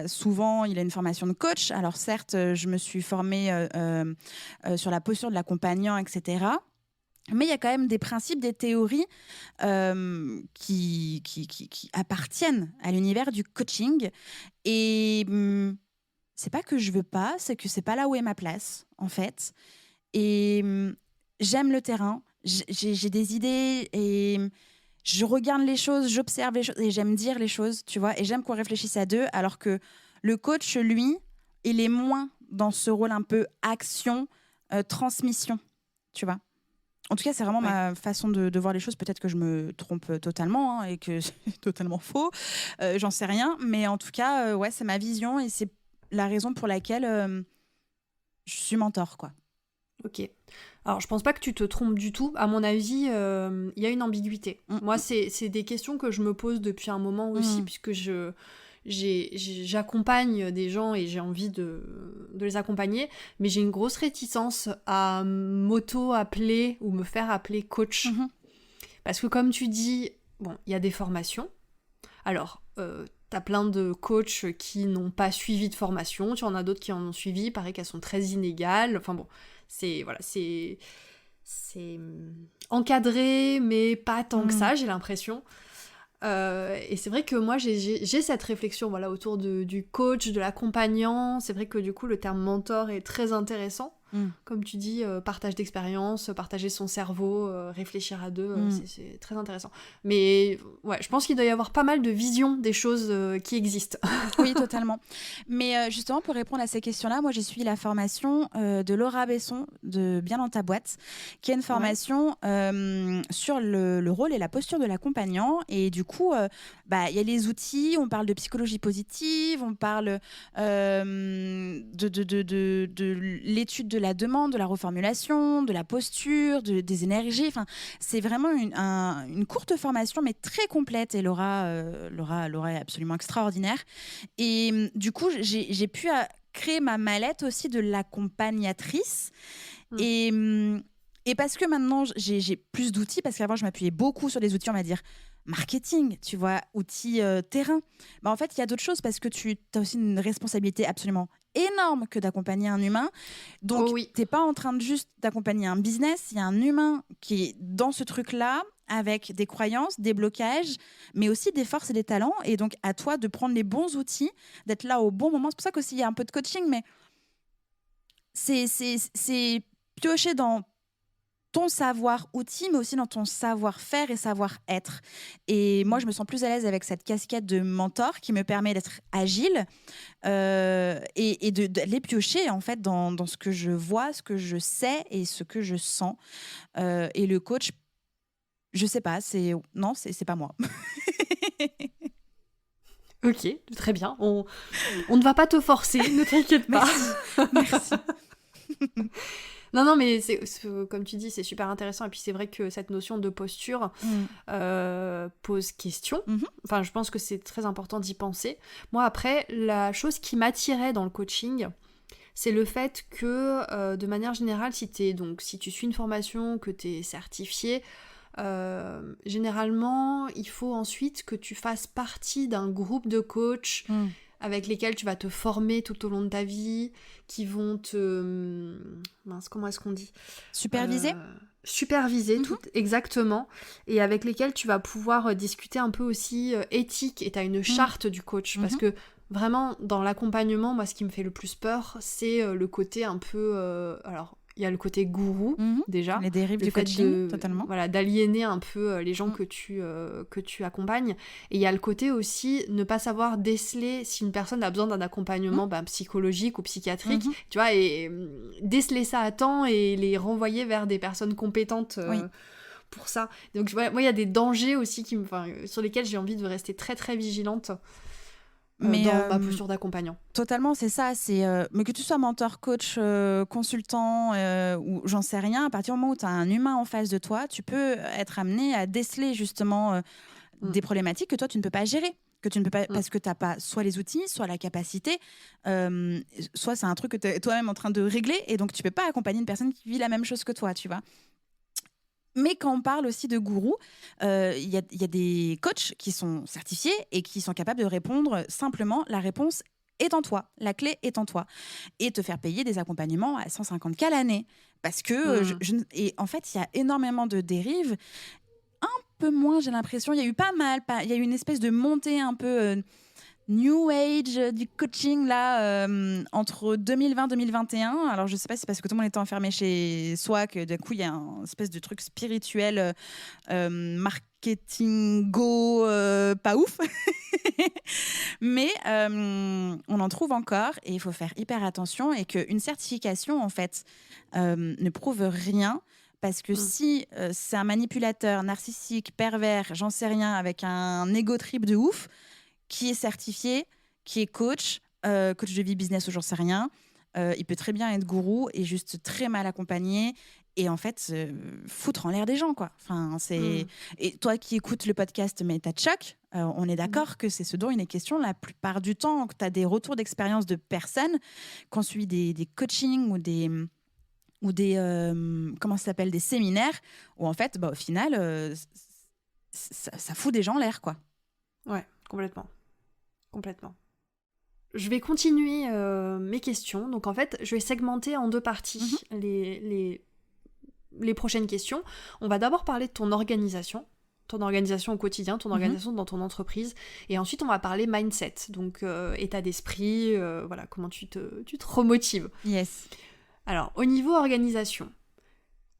B: souvent, il a une formation de coach. Alors, certes, je me suis formée sur la posture de l'accompagnant, etc. Mais il y a quand même des principes, des théories qui appartiennent à l'univers du coaching. Et c'est pas que je veux pas, c'est que c'est pas là où est ma place, en fait. Et j'aime le terrain, j'ai des idées et je regarde les choses, j'observe les choses et j'aime dire les choses, tu vois. Et j'aime qu'on réfléchisse à deux, alors que le coach, lui, il est moins dans ce rôle un peu action, transmission, tu vois. En tout cas, c'est vraiment ma façon de voir les choses. Peut-être que je me trompe totalement et que c'est totalement faux. J'en sais rien. Mais en tout cas, c'est ma vision et c'est la raison pour laquelle je suis mentor, quoi.
A: Ok. Alors, je pense pas que tu te trompes du tout. À mon avis, il y a une ambiguïté. Moi, c'est des questions que je me pose depuis un moment aussi, puisque j'accompagne des gens et j'ai envie de les accompagner, mais j'ai une grosse réticence à m'auto-appeler ou me faire appeler coach. Parce que comme tu dis, bon, il y a des formations. Alors, t'as plein de coachs qui n'ont pas suivi de formation, tu en as d'autres qui en ont suivi, pareil qu'elles sont très inégales. Enfin bon, c'est encadré, mais pas tant que ça, j'ai l'impression. Et c'est vrai que moi j'ai cette réflexion autour du coach, de l'accompagnant. C'est vrai que du coup le terme mentor est très intéressant. Comme tu dis, partage d'expérience, partager son cerveau, réfléchir à deux, c'est très intéressant. Mais ouais, je pense qu'il doit y avoir pas mal de visions des choses qui existent.
B: Oui, totalement. Mais justement, pour répondre à ces questions-là, moi j'ai suivi la formation de Laura Besson de Bien dans ta boîte, qui est une formation sur le rôle et la posture de l'accompagnant. Et du coup, y a les outils, on parle de psychologie positive, on parle de l'étude de la demande, de la reformulation, de la posture, des énergies. Enfin, c'est vraiment une courte formation, mais très complète. Et Laura est absolument extraordinaire. Et du coup, j'ai pu créer ma mallette aussi de l'accompagnatrice. Et parce que maintenant, j'ai plus d'outils, parce qu'avant, je m'appuyais beaucoup sur des outils, on va dire, marketing, tu vois, outils terrain. En fait, il y a d'autres choses, parce que tu as aussi une responsabilité absolument énorme que d'accompagner un humain. Donc, t'es pas en train de juste d'accompagner un business, il y a un humain qui est dans ce truc-là, avec des croyances, des blocages, mais aussi des forces et des talents. Et donc, à toi de prendre les bons outils, d'être là au bon moment. C'est pour ça qu'aussi, il y a un peu de coaching, mais c'est piocher dans ton savoir-outil, mais aussi dans ton savoir-faire et savoir-être. Et moi, je me sens plus à l'aise avec cette casquette de mentor qui me permet d'être agile et de les piocher, en fait, dans ce que je vois, ce que je sais et ce que je sens. Et le coach, je sais pas, c'est pas moi.
A: Ok, très bien. On ne va pas te forcer, ne t'inquiète pas.
B: Merci.
A: Non, mais comme tu dis, c'est super intéressant. Et puis c'est vrai que cette notion de posture pose question. Enfin, je pense que c'est très important d'y penser. Moi, après, la chose qui m'attirait dans le coaching, c'est le fait que, de manière générale, si tu suis une formation, que tu es certifié, généralement, il faut ensuite que tu fasses partie d'un groupe de coachs avec lesquels tu vas te former tout au long de ta vie, qui vont te... comment est-ce qu'on dit ? Superviser, tout exactement, et avec lesquels tu vas pouvoir discuter un peu aussi éthique, et tu as une charte du coach, parce que vraiment, dans l'accompagnement, moi, ce qui me fait le plus peur, c'est le côté un peu... alors, il y a le côté gourou, déjà.
B: Les dérives du coaching, totalement.
A: Voilà, d'aliéner un peu les gens que tu accompagnes. Et il y a le côté aussi ne pas savoir déceler si une personne a besoin d'un accompagnement psychologique ou psychiatrique, tu vois, et déceler ça à temps et les renvoyer vers des personnes compétentes pour ça. Donc, moi, il y a des dangers aussi sur lesquels j'ai envie de rester très, très vigilante. Dans ma posture d'accompagnant.
B: Totalement, c'est ça. Mais que tu sois mentor, coach, consultant ou j'en sais rien, à partir du moment où tu as un humain en face de toi, tu peux être amené à déceler justement des problématiques que toi, tu ne peux pas gérer. Que tu ne peux pas, parce que tu n'as pas soit les outils, soit la capacité, soit c'est un truc que tu es toi-même en train de régler et donc tu ne peux pas accompagner une personne qui vit la même chose que toi, tu vois. Mais quand on parle aussi de gourous, il y a des coachs qui sont certifiés et qui sont capables de répondre simplement, la réponse est en toi, la clé est en toi. Et te faire payer des accompagnements à 150K l'année. Parce que, et en fait, il y a énormément de dérives. Un peu moins, j'ai l'impression, il y a eu pas mal, il y a eu une espèce de montée un peu... New Age du coaching là entre 2020 et 2021. Alors je sais pas si c'est parce que tout le monde était enfermé chez soi que d'un coup il y a un espèce de truc spirituel marketingo pas ouf. Mais on en trouve encore et il faut faire hyper attention et qu'une certification en fait ne prouve rien. Parce que si c'est un manipulateur narcissique, pervers, j'en sais rien, avec un ego trip de ouf, qui est certifié, qui est coach de vie business ou j'en sais rien, il peut très bien être gourou et juste très mal accompagné et en fait foutre en l'air des gens, quoi. Enfin, et toi qui écoutes le podcast MetaChoc, on est d'accord que c'est ce dont il est question la plupart du temps, que tu as des retours d'expérience de personnes qui ont suivi des coachings ou des comment ça s'appelle, des séminaires où en fait au final ça fout des gens en l'air, quoi.
A: Ouais, complètement. Je vais continuer mes questions. Donc en fait, je vais segmenter en 2 parties les prochaines questions. On va d'abord parler de ton organisation au quotidien, ton organisation dans ton entreprise. Et ensuite, on va parler mindset, donc état d'esprit, voilà, comment tu te remotives.
B: Yes.
A: Alors, au niveau organisation,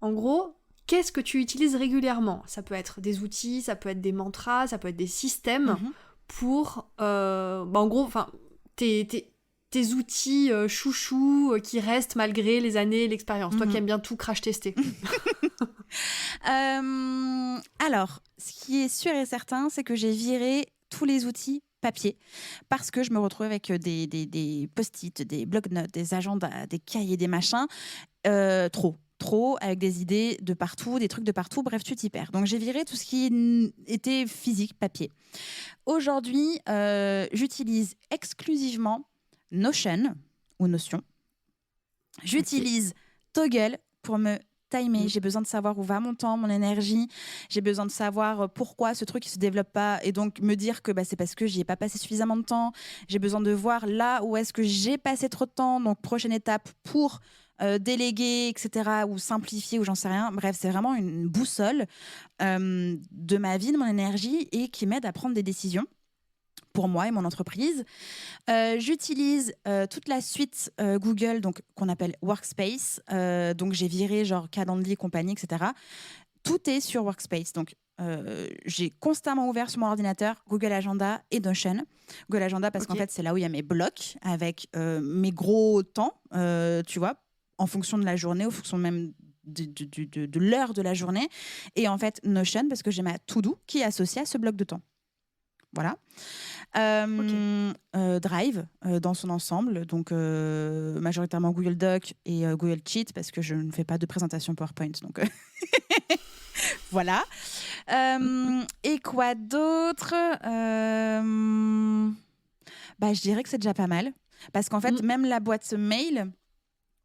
A: en gros, qu'est-ce que tu utilises régulièrement ? Ça peut être des outils, ça peut être des mantras, ça peut être des systèmes pour, en gros, tes outils chouchous qui restent malgré les années et l'expérience. Toi qui aimes bien tout crash tester.
B: Alors, ce qui est sûr et certain, c'est que j'ai viré tous les outils papier parce que je me retrouve avec des post-it, des bloc-notes, des agendas, des cahiers, des machins, trop, avec des idées de partout, des trucs de partout, bref, tu t'y perds. Donc j'ai viré tout ce qui était physique, papier. Aujourd'hui, j'utilise exclusivement Notion ou Notion. J'utilise Toggle pour me timer. J'ai besoin de savoir où va mon temps, mon énergie. J'ai besoin de savoir pourquoi ce truc ne se développe pas et donc me dire que c'est parce que j'y ai pas passé suffisamment de temps. J'ai besoin de voir là où est-ce que j'ai passé trop de temps. Donc, prochaine étape pour déléguer, etc. ou simplifier ou j'en sais rien. Bref, c'est vraiment une boussole de ma vie, de mon énergie et qui m'aide à prendre des décisions pour moi et mon entreprise. J'utilise toute la suite Google donc, qu'on appelle Workspace. Donc, j'ai viré genre Calendly et compagnie, etc. Tout est sur Workspace. Donc, j'ai constamment ouvert sur mon ordinateur Google Agenda et Notion. Google Agenda parce qu'en fait, c'est là où il y a mes blocs avec mes gros temps, tu vois, en fonction de la journée, en fonction même de l'heure de la journée. Et en fait, Notion parce que j'ai ma to-do qui est associée à ce bloc de temps. Voilà. Drive dans son ensemble, donc majoritairement Google Doc et Google Sheet parce que je ne fais pas de présentation PowerPoint. Donc voilà. Et quoi d'autre je dirais que c'est déjà pas mal. Parce qu'en fait, même la boîte mail,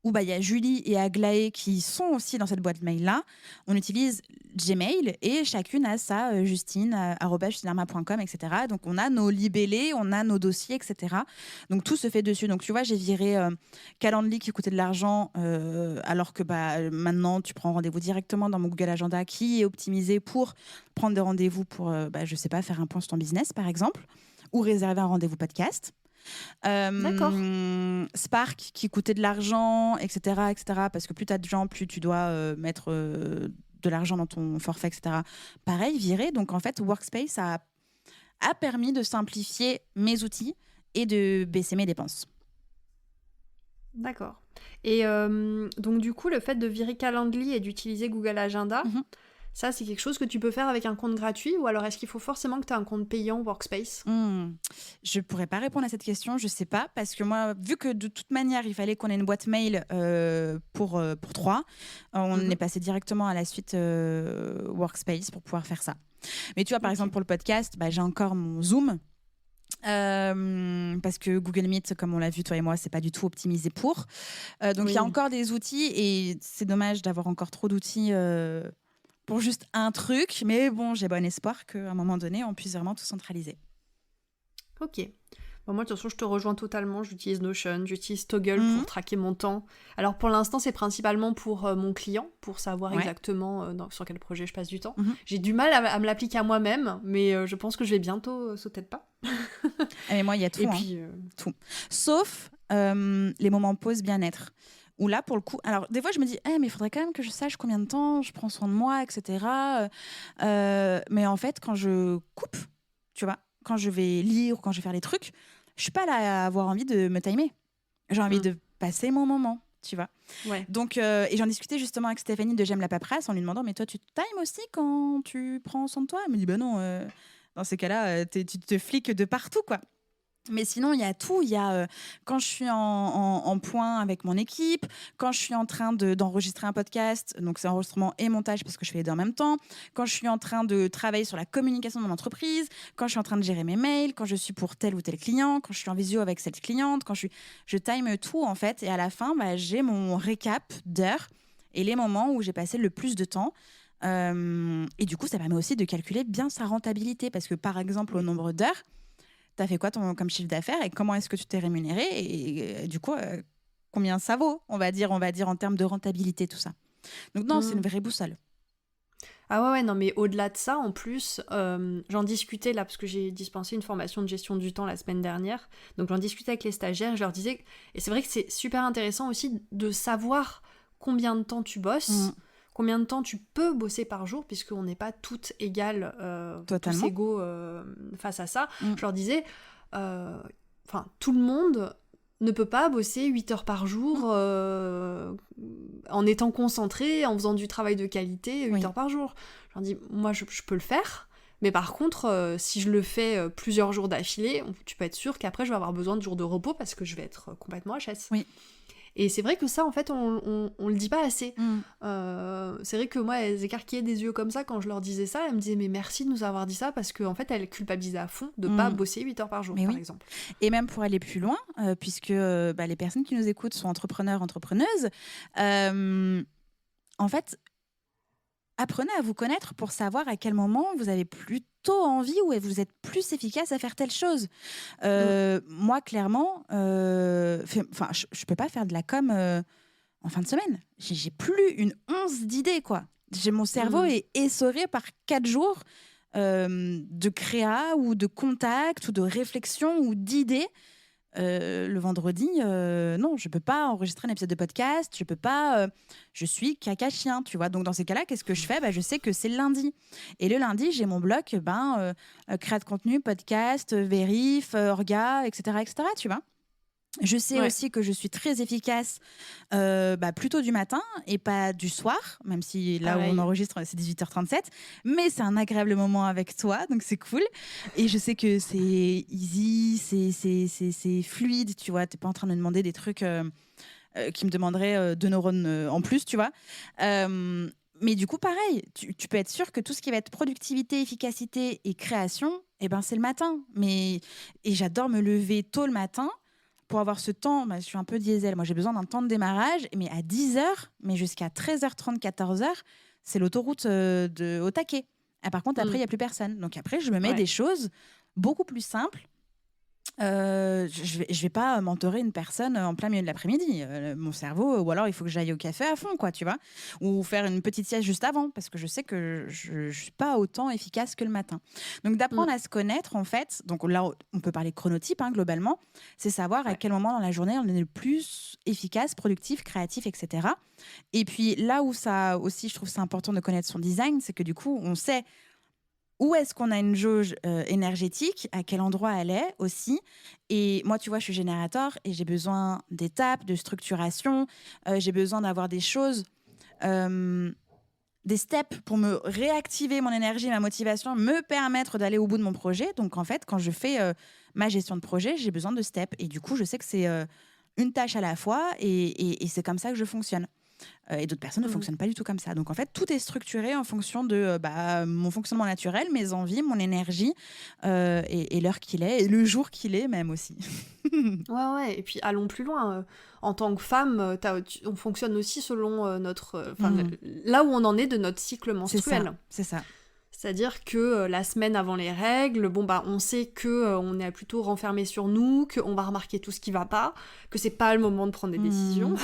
B: où il y a Julie et Aglaé qui sont aussi dans cette boîte mail-là, on utilise Gmail et chacune a sa justine@justinearma.com, etc. Donc, on a nos libellés, on a nos dossiers, etc. Donc, tout se fait dessus. Donc, tu vois, j'ai viré Calendly qui coûtait de l'argent alors que maintenant, tu prends rendez-vous directement dans mon Google Agenda qui est optimisé pour prendre des rendez-vous pour, je sais pas, faire un point sur ton business, par exemple, ou réserver un rendez-vous podcast.
A: D'accord.
B: Spark qui coûtait de l'argent, etc., etc. Parce que plus tu as de gens, plus tu dois mettre de l'argent dans ton forfait, etc. Pareil, viré. Donc en fait, Workspace a permis de simplifier mes outils et de baisser mes dépenses.
A: D'accord. Et donc du coup, le fait de virer Calendly et d'utiliser Google Agenda, ça c'est quelque chose que tu peux faire avec un compte gratuit ou alors est-ce qu'il faut forcément que tu aies un compte payant Workspace?
B: Je pourrais pas répondre à cette question, je sais pas, parce que moi, vu que de toute manière, il fallait qu'on ait une boîte mail pour 3, on est passé directement à la suite Workspace pour pouvoir faire ça. Mais tu vois, par exemple, pour le podcast, j'ai encore mon Zoom. Parce que Google Meet, comme on l'a vu toi et moi, c'est pas du tout optimisé pour. Donc il y a encore des outils et c'est dommage d'avoir encore trop d'outils pour juste un truc. Mais bon, j'ai bon espoir qu'à un moment donné, on puisse vraiment tout centraliser.
A: Ok. Bon, moi, de toute façon, je te rejoins totalement. J'utilise Notion, j'utilise Toggle pour traquer mon temps. Alors, pour l'instant, c'est principalement pour mon client, pour savoir exactement sur quel projet je passe du temps. J'ai du mal à me l'appliquer à moi-même, mais je pense que je vais bientôt sauter de pas.
B: Mais moi, il y a tout. Tout. Sauf les moments pause bien-être. Où là, pour le coup... Alors, des fois, je me dis, mais il faudrait quand même que je sache combien de temps je prends soin de moi, etc. Mais en fait, quand je coupe, tu vois, quand je vais lire ou quand je vais faire les trucs, je suis pas là à avoir envie de me timer. J'ai envie de passer mon moment, tu vois.
A: Ouais.
B: Donc, et j'en discutais justement avec Stéphanie de J'aime la paperasse en lui demandant, mais toi, tu te times aussi quand tu prends soin de toi? Elle me dit, non, dans ces cas-là, tu te fliques de partout, quoi. Mais sinon, il y a tout. Il y a quand je suis en point avec mon équipe, quand je suis en train d'enregistrer un podcast, donc c'est enregistrement et montage parce que je fais les deux en même temps, quand je suis en train de travailler sur la communication de mon entreprise, quand je suis en train de gérer mes mails, quand je suis pour tel ou tel client, quand je suis en visio avec cette cliente, je time tout en fait. Et à la fin, j'ai mon récap d'heures et les moments où j'ai passé le plus de temps. Et du coup, ça permet aussi de calculer bien sa rentabilité parce que par exemple, au nombre d'heures, tu as fait quoi comme chiffre d'affaires et comment est-ce que tu t'es rémunéré et du coup, combien ça vaut, on va dire en termes de rentabilité, tout ça. Donc non, c'est une vraie boussole.
A: Ah ouais, non, mais au-delà de ça, en plus, j'en discutais là, parce que j'ai dispensé une formation de gestion du temps la semaine dernière, donc j'en discutais avec les stagiaires, je leur disais, et c'est vrai que c'est super intéressant aussi de savoir combien de temps tu bosses, combien de temps tu peux bosser par jour, puisqu'on n'est pas toutes égales, tous égaux face à ça. Je leur disais, tout le monde ne peut pas bosser 8 heures par jour en étant concentré, en faisant du travail de qualité 8 heures par jour. Je leur dis, moi je peux le faire, mais par contre, si je le fais plusieurs jours d'affilée, tu peux être sûr qu'après je vais avoir besoin de jours de repos parce que je vais être complètement HS. Oui. Et c'est vrai que ça, en fait, on le dit pas assez. C'est vrai que moi, elles écarquillaient des yeux comme ça quand je leur disais ça. Elles me disaient, mais merci de nous avoir dit ça, parce qu'en fait, elles culpabilisaient à fond de pas bosser 8 heures par jour, par exemple.
B: Et même pour aller plus loin, puisque les personnes qui nous écoutent sont entrepreneurs, entrepreneuses, en fait, apprenez à vous connaître pour savoir à quel moment vous avez plutôt envie ou vous êtes plus efficace à faire telle chose. Moi, clairement, je peux pas faire de la com en fin de semaine. J'ai plus une once d'idées, quoi. Mon cerveau est essoré par 4 jours de créa ou de contact ou de réflexion ou d'idées. Le vendredi, non, je peux pas enregistrer un épisode de podcast, je peux pas, je suis caca chien, tu vois. Donc dans ces cas-là, qu'est-ce que je fais? Je sais que c'est le lundi. Et le lundi, j'ai mon bloc, créa de contenu, podcast, vérif, orga, etc., tu vois. Je sais aussi que je suis très efficace plutôt du matin et pas du soir, même si là où on enregistre, c'est 18h37. Mais c'est un agréable moment avec toi, donc c'est cool. Et je sais que c'est easy, c'est fluide, tu vois. T'es pas en train de me demander des trucs qui me demanderaient 2 neurones en plus, tu vois. Mais du coup, pareil, tu peux être sûr que tout ce qui va être productivité, efficacité et création, c'est le matin. Et j'adore me lever tôt le matin pour avoir ce temps. Je suis un peu diesel. Moi, j'ai besoin d'un temps de démarrage, mais à 10h, mais jusqu'à 13h30, 14h, c'est l'autoroute au taquet. Par contre, après, il n'y a plus personne. Donc après, je me mets des choses beaucoup plus simples Je vais pas mentorer une personne en plein milieu de l'après-midi. Mon cerveau, ou alors il faut que j'aille au café à fond, quoi, tu vois, ou faire une petite sieste juste avant, parce que je sais que je suis pas autant efficace que le matin. Donc
A: Mm.
B: d'apprendre à se connaître, en fait. Donc là, on peut parler de chronotype, hein, globalement. C'est savoir à
A: Ouais.
B: quel moment dans la journée on est le plus efficace, productif, créatif, etc. Et puis là où ça aussi, je trouve c'est important de connaître son design, c'est que du coup, on sait où est-ce qu'on a une jauge énergétique, à quel endroit elle est aussi. Et moi, tu vois, je suis générateur et j'ai besoin d'étapes, de structuration. J'ai besoin d'avoir des choses, euh, des steps pour me réactiver mon énergie, ma motivation, me permettre d'aller au bout de mon projet. Donc, en fait, quand je fais ma gestion de projet, j'ai besoin de steps. Et du coup, je sais que c'est une tâche à la fois et c'est comme ça que je fonctionne. Et d'autres personnes ne
A: Mm.
B: fonctionnent pas du tout comme ça. Donc en fait, tout est structuré en fonction de mon fonctionnement naturel, mes envies, mon énergie, et l'heure qu'il est, et le jour qu'il est même aussi.
A: Ouais. Et puis allons plus loin. En tant que femme, on fonctionne aussi selon là où on en est de notre cycle menstruel.
B: C'est ça.
A: C'est-à-dire que la semaine avant les règles, bon bah on sait que on est plutôt renfermé sur nous, qu'on va remarquer tout ce qui va pas, que c'est pas le moment de prendre des décisions,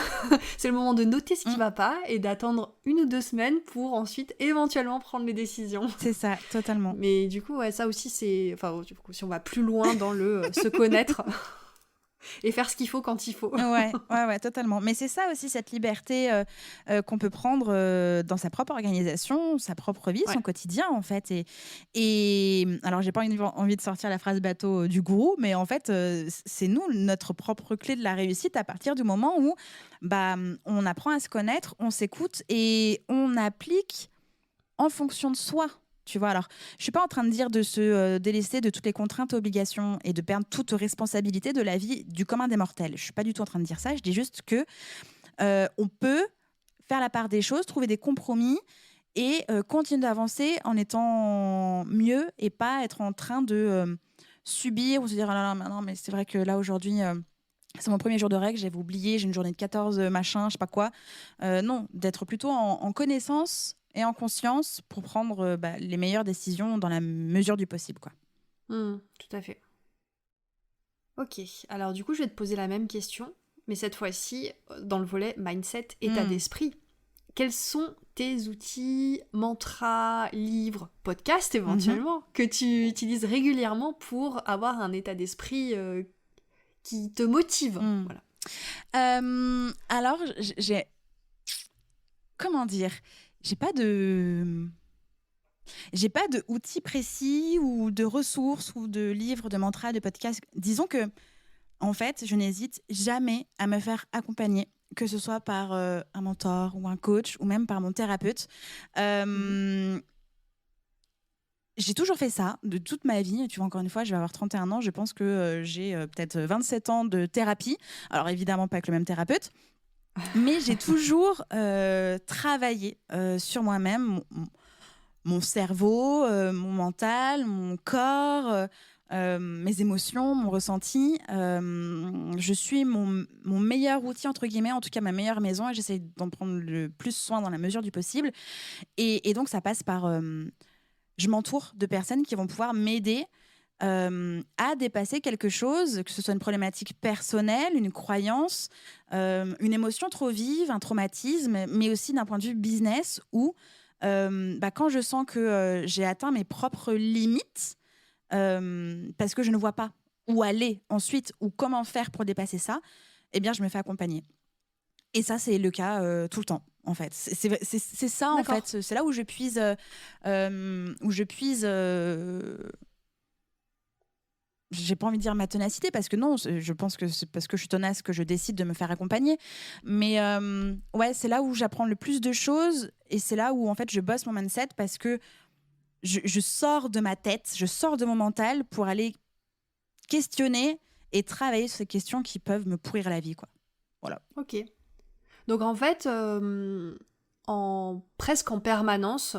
A: c'est le moment de noter ce qui va pas et d'attendre 1 ou 2 semaines pour ensuite éventuellement prendre les décisions.
B: C'est ça, totalement.
A: Mais du coup, ouais, ça aussi c'est, enfin du coup, si on va plus loin dans le se connaître et faire ce qu'il faut quand il faut.
B: Ouais, totalement. Mais c'est ça aussi, cette liberté qu'on peut prendre dans sa propre organisation, sa propre vie, son quotidien, en fait. Et alors, j'ai pas envie de sortir la phrase bateau du gourou, mais en fait, c'est nous, notre propre clé de la réussite à partir du moment où on apprend à se connaître, on s'écoute et on applique en fonction de soi. Tu vois, alors, je suis pas en train de dire de se délaisser de toutes les contraintes et obligations et de perdre toute responsabilité de la vie du commun des mortels. Je suis pas du tout en train de dire ça. Je dis juste que on peut faire la part des choses, trouver des compromis et continuer d'avancer en étant mieux et pas être en train de subir ou se dire ah non, mais c'est vrai que là aujourd'hui c'est mon premier jour de règle, j'avais oublié, j'ai une journée de 14 machin, je sais pas quoi. Non, d'être plutôt en connaissance et en conscience pour prendre les meilleures décisions dans la mesure du possible, quoi.
A: Tout à fait. Ok, alors du coup je vais te poser la même question, mais cette fois-ci dans le volet mindset, état d'esprit. Quels sont tes outils, mantras, livres, podcasts éventuellement, que tu utilises régulièrement pour avoir un état d'esprit qui te motive? Voilà.
B: Alors, j'ai... Comment dire ? J'ai pas de outils précis ou de ressources ou de livres, de mantras, de podcasts. Disons que, en fait, je n'hésite jamais à me faire accompagner, que ce soit par un mentor ou un coach ou même par mon thérapeute. J'ai toujours fait ça de toute ma vie. Tu vois, encore une fois, je vais avoir 31 ans. Je pense que j'ai peut-être 27 ans de thérapie. Alors, évidemment, pas avec le même thérapeute. Mais j'ai toujours travaillé sur moi-même, mon cerveau, mon mental, mon corps, mes émotions, mon ressenti. Je suis mon meilleur outil, entre guillemets, en tout cas ma meilleure maison, et j'essaie d'en prendre le plus soin dans la mesure du possible. Et donc, ça passe par... je m'entoure de personnes qui vont pouvoir m'aider à dépasser quelque chose, que ce soit une problématique personnelle, une croyance, une émotion trop vive, un traumatisme, mais aussi d'un point de vue business où quand je sens que j'ai atteint mes propres limites, parce que je ne vois pas où aller ensuite ou comment faire pour dépasser ça, eh bien je me fais accompagner. Et ça, c'est le cas tout le temps, en fait. C'est ça, en fait. C'est là où je puise... j'ai pas envie de dire ma ténacité, parce que non, je pense que c'est parce que je suis tenace que je décide de me faire accompagner. Mais ouais, c'est là où j'apprends le plus de choses et c'est là où en fait je bosse mon mindset, parce que je sors de ma tête, je sors de mon mental pour aller questionner et travailler sur ces questions qui peuvent me pourrir la vie, quoi. Voilà.
A: Ok. Donc en fait, presque en permanence,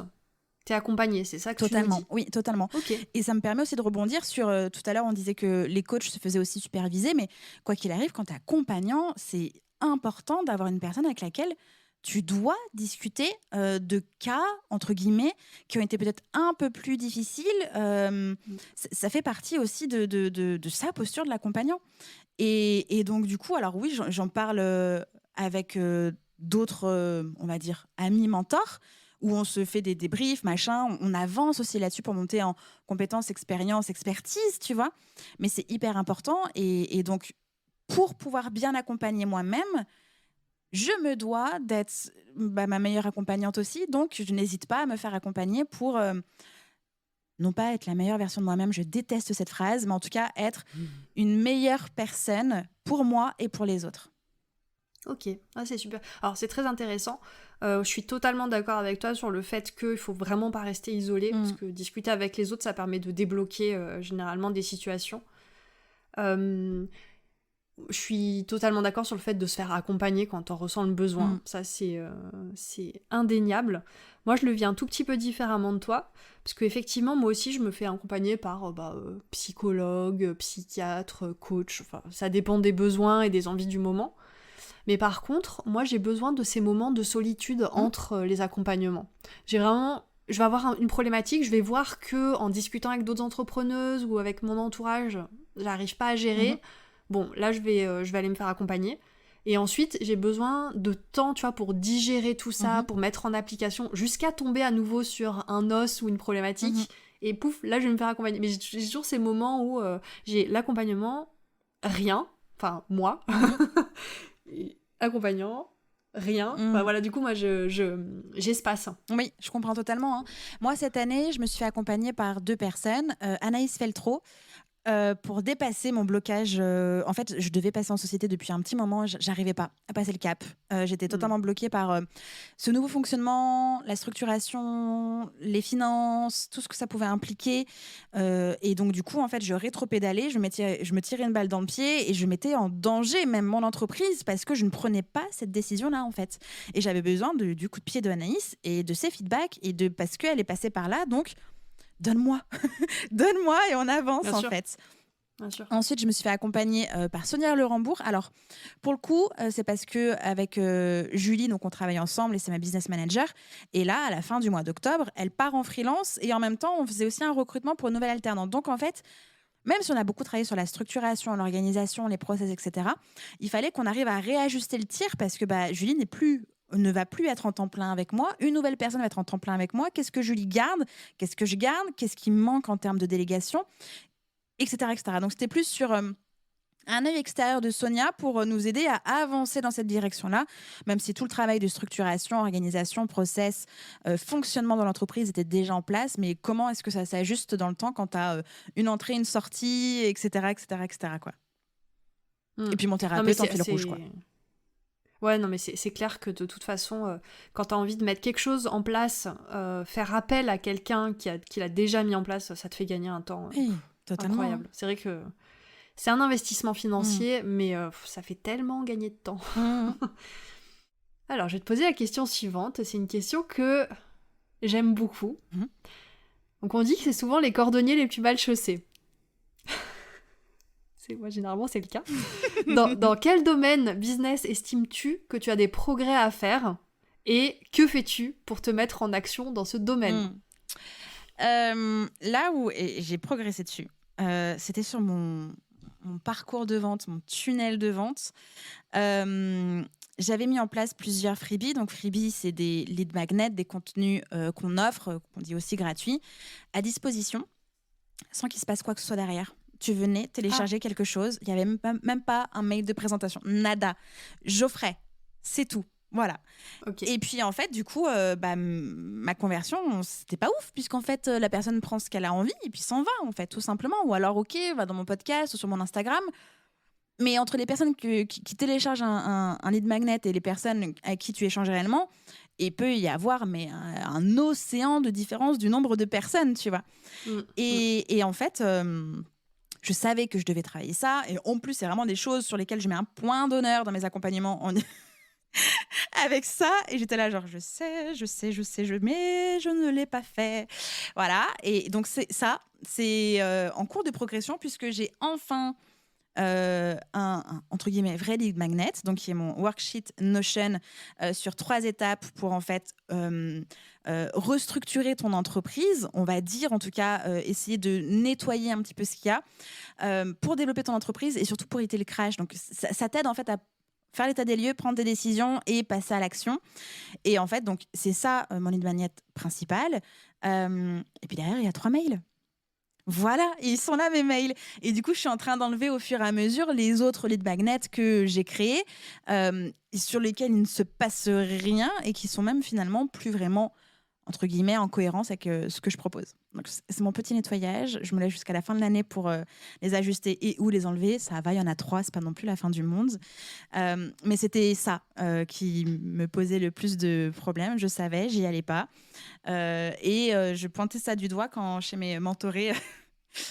A: t'es accompagnée, c'est ça que
B: Totalement,
A: tu nous dis?
B: oui, totalement.
A: Ok.
B: Et ça me permet aussi de rebondir sur... tout à l'heure, on disait que les coachs se faisaient aussi superviser, mais quoi qu'il arrive, quand tu es accompagnant, c'est important d'avoir une personne avec laquelle tu dois discuter de cas, entre guillemets, qui ont été peut-être un peu plus difficiles. Ça fait partie aussi de sa posture de l'accompagnant. Et donc, du coup, alors oui, j'en parle avec d'autres, on va dire, amis mentors, où on se fait des débriefs, machin, on avance aussi là-dessus pour monter en compétences, expérience, expertise, tu vois. Mais c'est hyper important. Et donc, pour pouvoir bien accompagner moi-même, je me dois d'être ma meilleure accompagnante aussi. Donc, je n'hésite pas à me faire accompagner pour non pas être la meilleure version de moi-même, je déteste cette phrase, mais en tout cas être une meilleure personne pour moi et pour les autres.
A: Ok, c'est super. Alors c'est très intéressant. Je suis totalement d'accord avec toi sur le fait qu'il faut vraiment pas rester isolé, parce que discuter avec les autres, ça permet de débloquer généralement des situations. Je suis totalement d'accord sur le fait de se faire accompagner quand on ressent le besoin. Ça, c'est indéniable. Moi, je le vis un tout petit peu différemment de toi, parce qu'effectivement, moi aussi, je me fais accompagner par psychologue, psychiatre, coach. Enfin, ça dépend des besoins et des envies du moment. Mais par contre, moi, j'ai besoin de ces moments de solitude entre les accompagnements. Je vais avoir une problématique, je vais voir que en discutant avec d'autres entrepreneuses ou avec mon entourage, j'arrive pas à gérer. Bon, là, je vais aller me faire accompagner. Et ensuite, j'ai besoin de temps, tu vois, pour digérer tout ça, pour mettre en application, jusqu'à tomber à nouveau sur un os ou une problématique. Et pouf, là, je vais me faire accompagner. Mais j'ai toujours ces moments où j'ai l'accompagnement, rien, enfin, moi, accompagnant, rien. Enfin, voilà, du coup, moi, j'espace.
B: Oui, je comprends totalement. Moi, cette année, je me suis fait accompagner par 2 personnes. Anaïs Feltro, pour dépasser mon blocage. En fait, je devais passer en société depuis un petit moment. J'arrivais pas à passer le cap. J'étais totalement bloquée par ce nouveau fonctionnement, la structuration, les finances, tout ce que ça pouvait impliquer. Et donc, du coup, en fait, je rétropédalais, je me tirais une balle dans le pied et je mettais en danger même mon entreprise parce que je ne prenais pas cette décision-là, en fait. Et j'avais besoin du coup de pied de Anaïs et de ses feedbacks parce qu'elle est passée par là. Donc, donne-moi, donne-moi et on avance. Bien en sûr. Fait. Bien sûr. Ensuite, je me suis fait accompagner par Sonia Lerembourg. Alors, pour le coup, c'est parce que avec Julie, donc on travaille ensemble et c'est ma business manager. Et là, à la fin du mois d'octobre, elle part en freelance et en même temps, on faisait aussi un recrutement pour une nouvelle alternante. Donc, en fait, même si on a beaucoup travaillé sur la structuration, l'organisation, les process, etc., il fallait qu'on arrive à réajuster le tir parce que Julie ne va plus être en temps plein avec moi. Une nouvelle personne va être en temps plein avec moi. Qu'est-ce que Julie garde ? Qu'est-ce que je garde ? Qu'est-ce qui me manque en termes de délégation ? Etc. etc. Donc, c'était plus sur un œil extérieur de Sonia pour nous aider à avancer dans cette direction-là, même si tout le travail de structuration, organisation, process, fonctionnement dans l'entreprise était déjà en place. Mais comment est-ce que ça s'ajuste dans le temps quand tu as une entrée, une sortie, etc. etc., etc. quoi. Et puis, mon thérapeute en fil rouge, quoi.
A: Ouais, non, mais c'est clair que de toute façon, quand tu as envie de mettre quelque chose en place, faire appel à quelqu'un qui l'a déjà mis en place, ça te fait gagner un temps incroyable. C'est vrai que c'est un investissement financier, mais ça fait tellement gagner de temps. Alors, je vais te poser la question suivante. C'est une question que j'aime beaucoup. Donc, on dit que c'est souvent les cordonniers les plus mal chaussés. Moi, généralement, c'est le cas. Dans quel domaine business estimes-tu que tu as des progrès à faire et que fais-tu pour te mettre en action dans ce domaine ?
B: Là où j'ai progressé dessus, c'était sur mon parcours de vente, mon tunnel de vente. J'avais mis en place plusieurs freebies. Donc, freebies, c'est des lead magnets, des contenus qu'on offre, qu'on dit aussi gratuits, à disposition, sans qu'il se passe quoi que ce soit derrière. Tu venais télécharger quelque chose, il n'y avait même pas un mail de présentation, nada. J'offrais, c'est tout. Voilà. Okay. Et puis, en fait, du coup, ma conversion, c'était pas ouf, puisqu'en fait, la personne prend ce qu'elle a envie et puis s'en va, en fait, tout simplement. Ou alors, OK, va dans mon podcast ou sur mon Instagram. Mais entre les personnes qui téléchargent un lead magnet et les personnes avec qui tu échanges réellement, il peut y avoir un océan de différence du nombre de personnes, tu vois. Et en fait... je savais que je devais travailler ça. Et en plus, c'est vraiment des choses sur lesquelles je mets un point d'honneur dans mes accompagnements avec ça. Et j'étais là, genre, je sais, mais je ne l'ai pas fait. Voilà. Et donc, c'est en cours de progression puisque j'ai enfin entre guillemets, vrai lead magnet, donc qui est mon worksheet Notion sur 3 étapes pour en fait restructurer ton entreprise, on va dire en tout cas essayer de nettoyer un petit peu ce qu'il y a pour développer ton entreprise et surtout pour éviter le crash. Donc ça t'aide en fait à faire l'état des lieux, prendre des décisions et passer à l'action. Et en fait, donc c'est ça mon lead magnet principal. Et puis derrière, il y a 3 mails. Voilà, ils sont là mes mails. Et du coup, je suis en train d'enlever au fur et à mesure les autres lead magnets que j'ai créés, sur lesquels il ne se passe rien et qui sont même finalement plus vraiment, entre guillemets, en cohérence avec ce que je propose. Donc, c'est mon petit nettoyage. Je me laisse jusqu'à la fin de l'année pour les ajuster et ou les enlever. Ça va, il y en a 3, c'est pas non plus la fin du monde. Mais c'était ça qui me posait le plus de problèmes. Je savais, j'y allais pas. Et je pointais ça du doigt quand chez mes mentorés,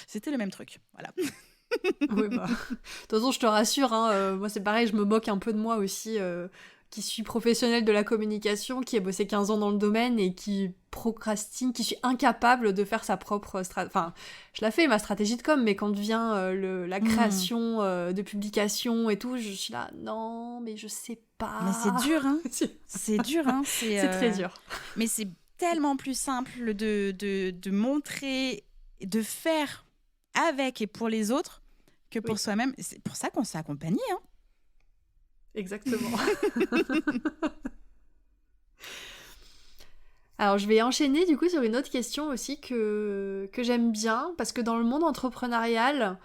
B: c'était le même truc. Voilà.
A: Oui, bah. De toute façon, je te rassure, hein, moi c'est pareil, je me moque un peu de moi aussi, qui suis professionnelle de la communication, qui a bossé 15 ans dans le domaine et qui procrastine, qui suis incapable de faire sa propre stratégie. Enfin, je la fais, ma stratégie de com, mais quand vient la création de publications et tout, je suis là, non, mais je sais pas.
B: Mais c'est dur, hein. C'est dur, hein.
A: C'est très dur.
B: Mais c'est tellement plus simple de montrer, de faire avec et pour les autres que pour soi-même. C'est pour ça qu'on s'est accompagnés, hein.
A: Exactement. Alors, je vais enchaîner du coup sur une autre question aussi que j'aime bien, parce que dans le monde entrepreneurial,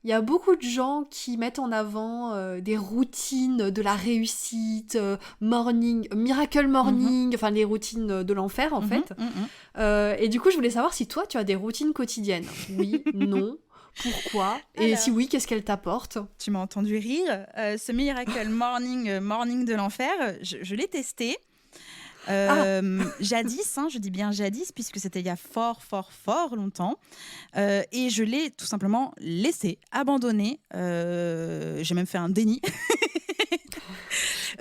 A: il y a beaucoup de gens qui mettent en avant des routines de la réussite, miracle morning, enfin les routines de l'enfer en fait. Et du coup, je voulais savoir si toi, tu as des routines quotidiennes. Oui, non. Pourquoi? Et alors, si oui, qu'est-ce qu'elle t'apporte?
B: Tu m'as entendu rire. Ce Miracle Morning de l'enfer, je l'ai testé. Jadis, hein, je dis bien jadis, puisque c'était il y a fort longtemps. Et je l'ai tout simplement laissé, abandonné. J'ai même fait un déni.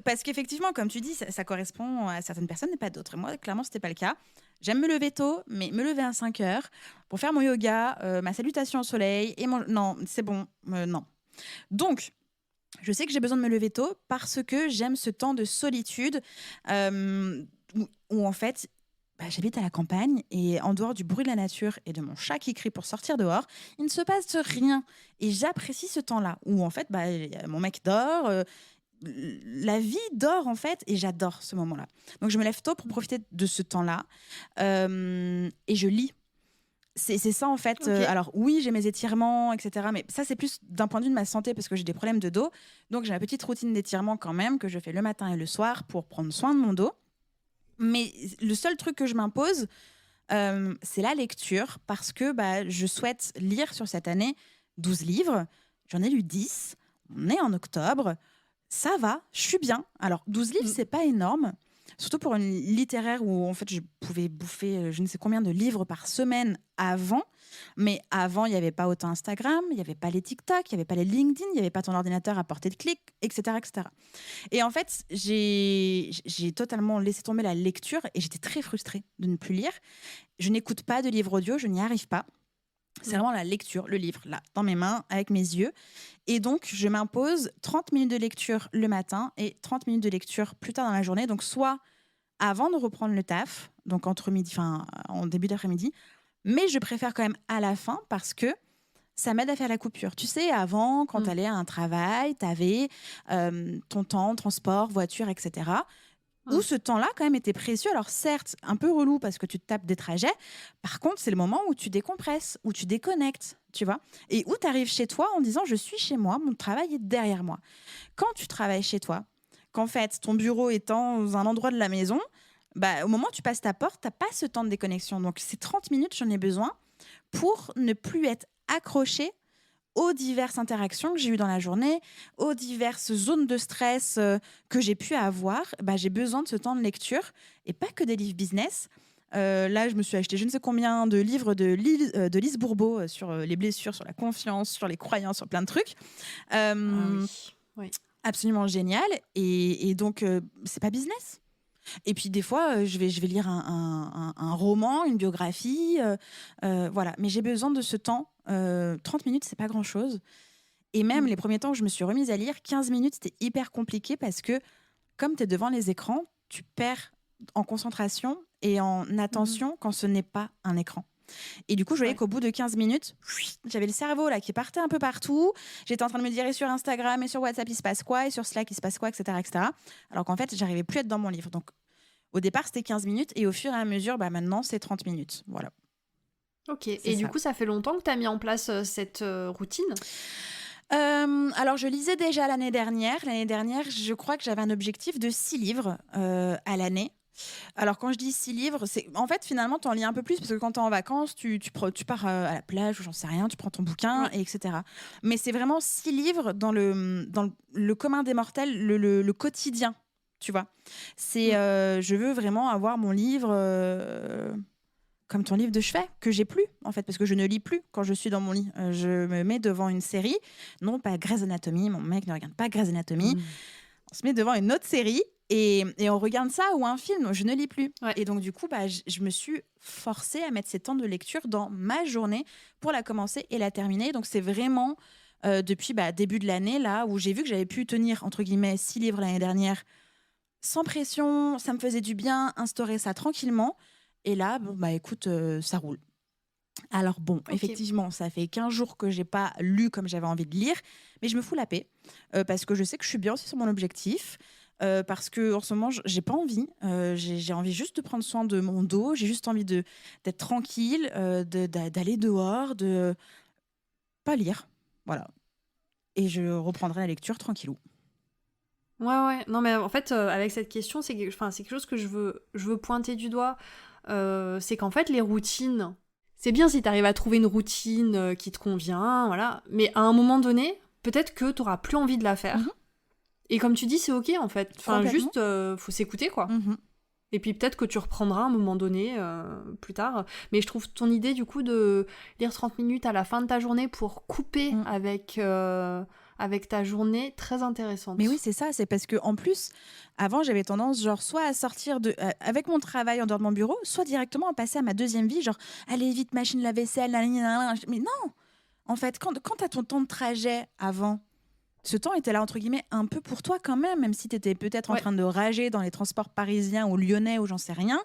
B: Parce qu'effectivement, comme tu dis, ça correspond à certaines personnes et pas d'autres. Moi, clairement, c'était pas le cas. J'aime me lever tôt, mais me lever à 5 heures pour faire mon yoga, ma salutation au soleil et non, c'est bon, non. Donc, je sais que j'ai besoin de me lever tôt parce que j'aime ce temps de solitude où en fait, j'habite à la campagne et en dehors du bruit de la nature et de mon chat qui crie pour sortir dehors, il ne se passe rien. Et j'apprécie ce temps-là où en fait, mon mec dort, la vie dort en fait, et j'adore ce moment-là. Donc je me lève tôt pour profiter de ce temps-là et je lis. C'est ça en fait.
A: Okay.
B: Alors oui, j'ai mes étirements, etc. Mais ça, c'est plus d'un point de vue de ma santé parce que j'ai des problèmes de dos. Donc j'ai ma petite routine d'étirement quand même que je fais le matin et le soir pour prendre soin de mon dos. Mais le seul truc que je m'impose, c'est la lecture parce que je souhaite lire sur cette année 12 livres. J'en ai lu 10. On est en octobre. Ça va, je suis bien. Alors 12 livres, c'est pas énorme. Surtout pour une littéraire où en fait je pouvais bouffer je ne sais combien de livres par semaine avant. Mais avant, il n'y avait pas autant Instagram, il n'y avait pas les TikTok, il n'y avait pas les LinkedIn, il n'y avait pas ton ordinateur à portée de clic, etc. etc. Et en fait, j'ai totalement laissé tomber la lecture et j'étais très frustrée de ne plus lire. Je n'écoute pas de livre audio, je n'y arrive pas. C'est vraiment la lecture, le livre, là, dans mes mains, avec mes yeux. Et donc, je m'impose 30 minutes de lecture le matin et 30 minutes de lecture plus tard dans la journée. Donc, soit avant de reprendre le taf, donc en début d'après-midi, mais je préfère quand même à la fin parce que ça m'aide à faire la coupure. Tu sais, avant, quand tu allais à un travail, tu avais ton temps, transport, voiture, etc., où ce temps-là, quand même, était précieux. Alors, certes, un peu relou parce que tu te tapes des trajets. Par contre, c'est le moment où tu décompresses, où tu déconnectes, tu vois. Et où tu arrives chez toi en disant « je suis chez moi, mon travail est derrière moi ». Quand tu travailles chez toi, qu'en fait, ton bureau est dans un endroit de la maison, au moment où tu passes ta porte, tu n'as pas ce temps de déconnexion. Donc, ces 30 minutes, j'en ai besoin pour ne plus être accroché aux diverses interactions que j'ai eues dans la journée, aux diverses zones de stress que j'ai pu avoir. J'ai besoin de ce temps de lecture et pas que des livres business. Là, je me suis acheté je ne sais combien de livres de Lise Bourbeau sur les blessures, sur la confiance, sur les croyances, sur plein de trucs.
A: Oui.
B: Absolument génial. Et donc, c'est pas business. Et puis des fois, je vais lire un roman, une biographie, voilà. Mais j'ai besoin de ce temps. 30 minutes, c'est pas grand-chose. Et même les premiers temps où je me suis remise à lire, 15 minutes, c'était hyper compliqué parce que comme tu es devant les écrans, tu perds en concentration et en attention quand ce n'est pas un écran. Et du coup, je voyais qu'au bout de 15 minutes, j'avais le cerveau là qui partait un peu partout. J'étais en train de me dire et sur Instagram et sur WhatsApp, il se passe quoi, et sur Slack, il se passe quoi, etc. etc. Alors qu'en fait, j'arrivais plus à être dans mon livre. Donc, au départ, c'était 15 minutes et au fur et à mesure, maintenant, c'est 30 minutes. Voilà.
A: Ok. Et du coup, ça fait longtemps que tu as mis en place cette routine ?
B: Alors, je lisais déjà l'année dernière. L'année dernière, je crois que j'avais un objectif de 6 livres à l'année. Alors, quand je dis 6 livres, c'est en fait, finalement, tu en lis un peu plus parce que quand tu es en vacances, tu pars à la plage ou j'en sais rien, tu prends ton bouquin, etc. Mais c'est vraiment 6 livres dans le commun des mortels, le quotidien, tu vois. C'est, je veux vraiment avoir mon livre comme ton livre de chevet, que j'ai plus, en fait, parce que je ne lis plus quand je suis dans mon lit. Je me mets devant une série, non pas Grey's Anatomy, mon mec ne regarde pas Grey's Anatomy. On se met devant une autre série et on regarde ça ou un film, je ne lis plus. Et donc, du coup, je me suis forcée à mettre ces temps de lecture dans ma journée pour la commencer et la terminer. Donc, c'est vraiment depuis début de l'année, là, où j'ai vu que j'avais pu tenir, entre guillemets, 6 livres l'année dernière, sans pression, ça me faisait du bien, instaurer ça tranquillement. Et là, écoute, ça roule. Alors effectivement, ça fait 15 jours que j'ai pas lu comme j'avais envie de lire, mais je me fous la paix parce que je sais que je suis bien aussi sur mon objectif. Parce que en ce moment, j'ai pas envie. J'ai envie juste de prendre soin de mon dos. J'ai juste envie d'être tranquille, d'aller dehors, de pas lire. Voilà. Et je reprendrai la lecture tranquillou.
A: Ouais. Non, mais en fait, avec cette question, c'est quelque chose que je veux pointer du doigt. C'est qu'en fait, les routines, c'est bien si tu arrives à trouver une routine qui te convient, voilà. Mais à un moment donné, peut-être que tu n'auras plus envie de la faire. Et comme tu dis, c'est ok, en fait. Enfin, juste, faut s'écouter, quoi. Et puis peut-être que tu reprendras à un moment donné, plus tard. Mais je trouve ton idée, du coup, de lire 30 minutes à la fin de ta journée pour couper avec ta journée, très intéressante.
B: Mais oui, c'est ça. C'est parce que en plus, avant, j'avais tendance, genre, soit à sortir avec mon travail en dehors de mon bureau, soit directement à passer à ma deuxième vie, genre, allez vite, machine lave-vaisselle, mais non. En fait, quand t'as ton temps de trajet avant, ce temps était là, entre guillemets, un peu pour toi quand même si t'étais peut-être en train de rager dans les transports parisiens ou lyonnais ou j'en sais rien,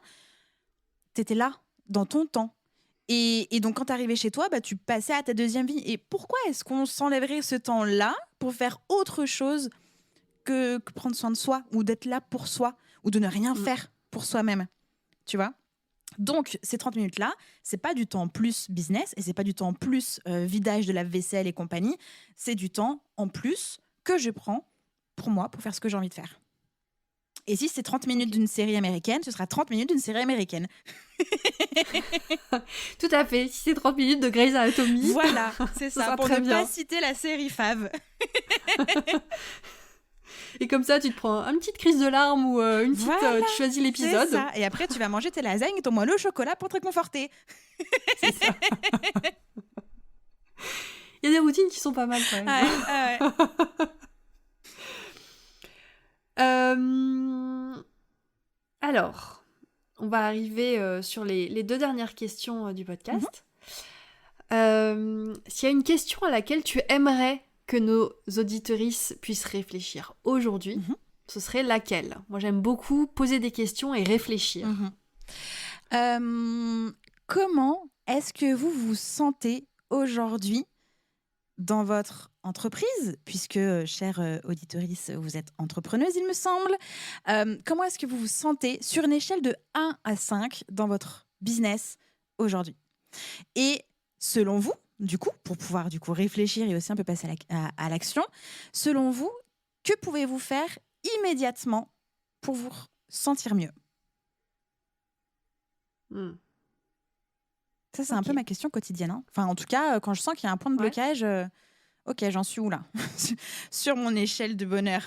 B: t'étais là, dans ton temps. Et donc, quand t'arrivais chez toi, tu passais à ta deuxième vie. Et pourquoi est-ce qu'on s'enlèverait ce temps-là pour faire autre chose que prendre soin de soi ou d'être là pour soi ou de ne rien faire pour soi-même, tu vois? Donc, ces 30 minutes-là, c'est pas du temps plus business et c'est pas du temps plus vidage de la vaisselle et compagnie. C'est du temps en plus que je prends pour moi, pour faire ce que j'ai envie de faire. Et si c'est 30 minutes d'une série américaine, ce sera 30 minutes d'une série américaine.
A: Tout à fait. Si c'est 30 minutes de Grey's Anatomy.
B: Voilà, c'est ça. Pour ne pas citer la série Fave.
A: Et comme ça, tu te prends une petite crise de larmes ou une petite. Tu choisis l'épisode.
B: C'est ça. Et après, tu vas manger tes lasagnes et ton moelleux au chocolat pour te réconforter.
A: C'est ça. Il y a des routines qui sont pas mal quand même. Alors, on va arriver sur les 2 dernières questions du podcast. S'il y a une question à laquelle tu aimerais que nos auditrices puissent réfléchir aujourd'hui, ce serait laquelle ? Moi, j'aime beaucoup poser des questions et réfléchir.
B: Comment est-ce que vous vous sentez aujourd'hui dans votre entreprise, puisque, chère auditrice, vous êtes entrepreneuse, il me semble. Comment est-ce que vous vous sentez sur une échelle de 1 à 5 dans votre business aujourd'hui ? Et selon vous, du coup, pour pouvoir du coup réfléchir et aussi un peu passer à l'action, selon vous, que pouvez-vous faire immédiatement pour vous sentir mieux ? Ça, c'est un peu ma question quotidienne. Hein. Enfin, en tout cas, quand je sens qu'il y a un point de blocage, ok, j'en suis où là ? Sur mon échelle de bonheur.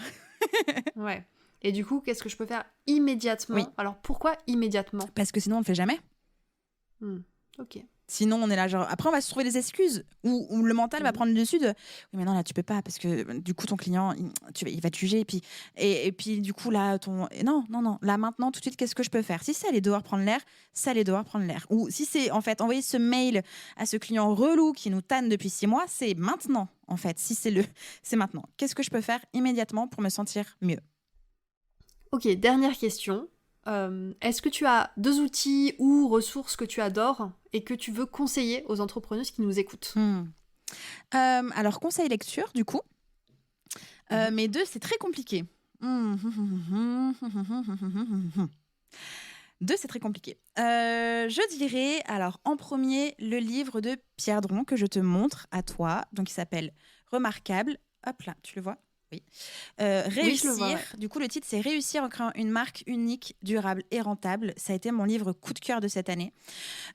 A: Ouais. Et du coup, qu'est-ce que je peux faire immédiatement ? Alors, pourquoi immédiatement ?
B: Parce que sinon, on ne le fait jamais.
A: Ok.
B: Sinon, on est là, genre, après, on va se trouver des excuses où le mental va prendre le dessus de oui, mais non, là, tu peux pas parce que du coup, ton client, il va te juger. Et puis, du coup, là, non, là, maintenant, tout de suite, qu'est-ce que je peux faire? Si c'est aller dehors prendre l'air, c'est aller dehors prendre l'air. Ou si c'est, en fait, envoyer ce mail à ce client relou qui nous tanne depuis 6 mois, c'est maintenant, en fait. C'est maintenant. Qu'est-ce que je peux faire immédiatement pour me sentir mieux?
A: Ok, dernière question. Est-ce que tu as 2 outils ou ressources que tu adores et que tu veux conseiller aux entrepreneuses qui nous écoutent?
B: Alors, conseil lecture, du coup. Mais 2, c'est très compliqué. 2, c'est très compliqué. Je dirais, alors, en premier, le livre de Pierre Dron que je te montre à toi. Donc, il s'appelle Remarquable. Hop là, tu le vois? Oui.
A: Oui, je le
B: Réussir.
A: vois, ouais.
B: Du coup, le titre, c'est Réussir en créant une marque unique, durable et rentable. Ça a été mon livre coup de cœur de cette année.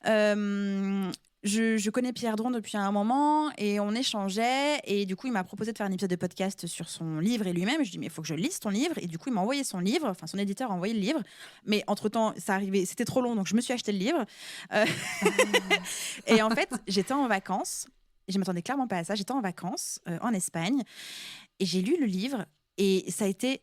B: Je connais Pierre Dron depuis un moment et on échangeait. Et du coup, il m'a proposé de faire un épisode de podcast sur son livre et lui-même. Je lui ai dit, mais il faut que je lise ton livre. Et du coup, il m'a envoyé son livre. Enfin, son éditeur a envoyé le livre. Mais entre-temps, ça arrivait, c'était trop long, donc je me suis acheté le livre. Et en fait, j'étais en vacances. Et je m'attendais clairement pas à ça. J'étais en vacances en Espagne. Et j'ai lu le livre. Et ça a été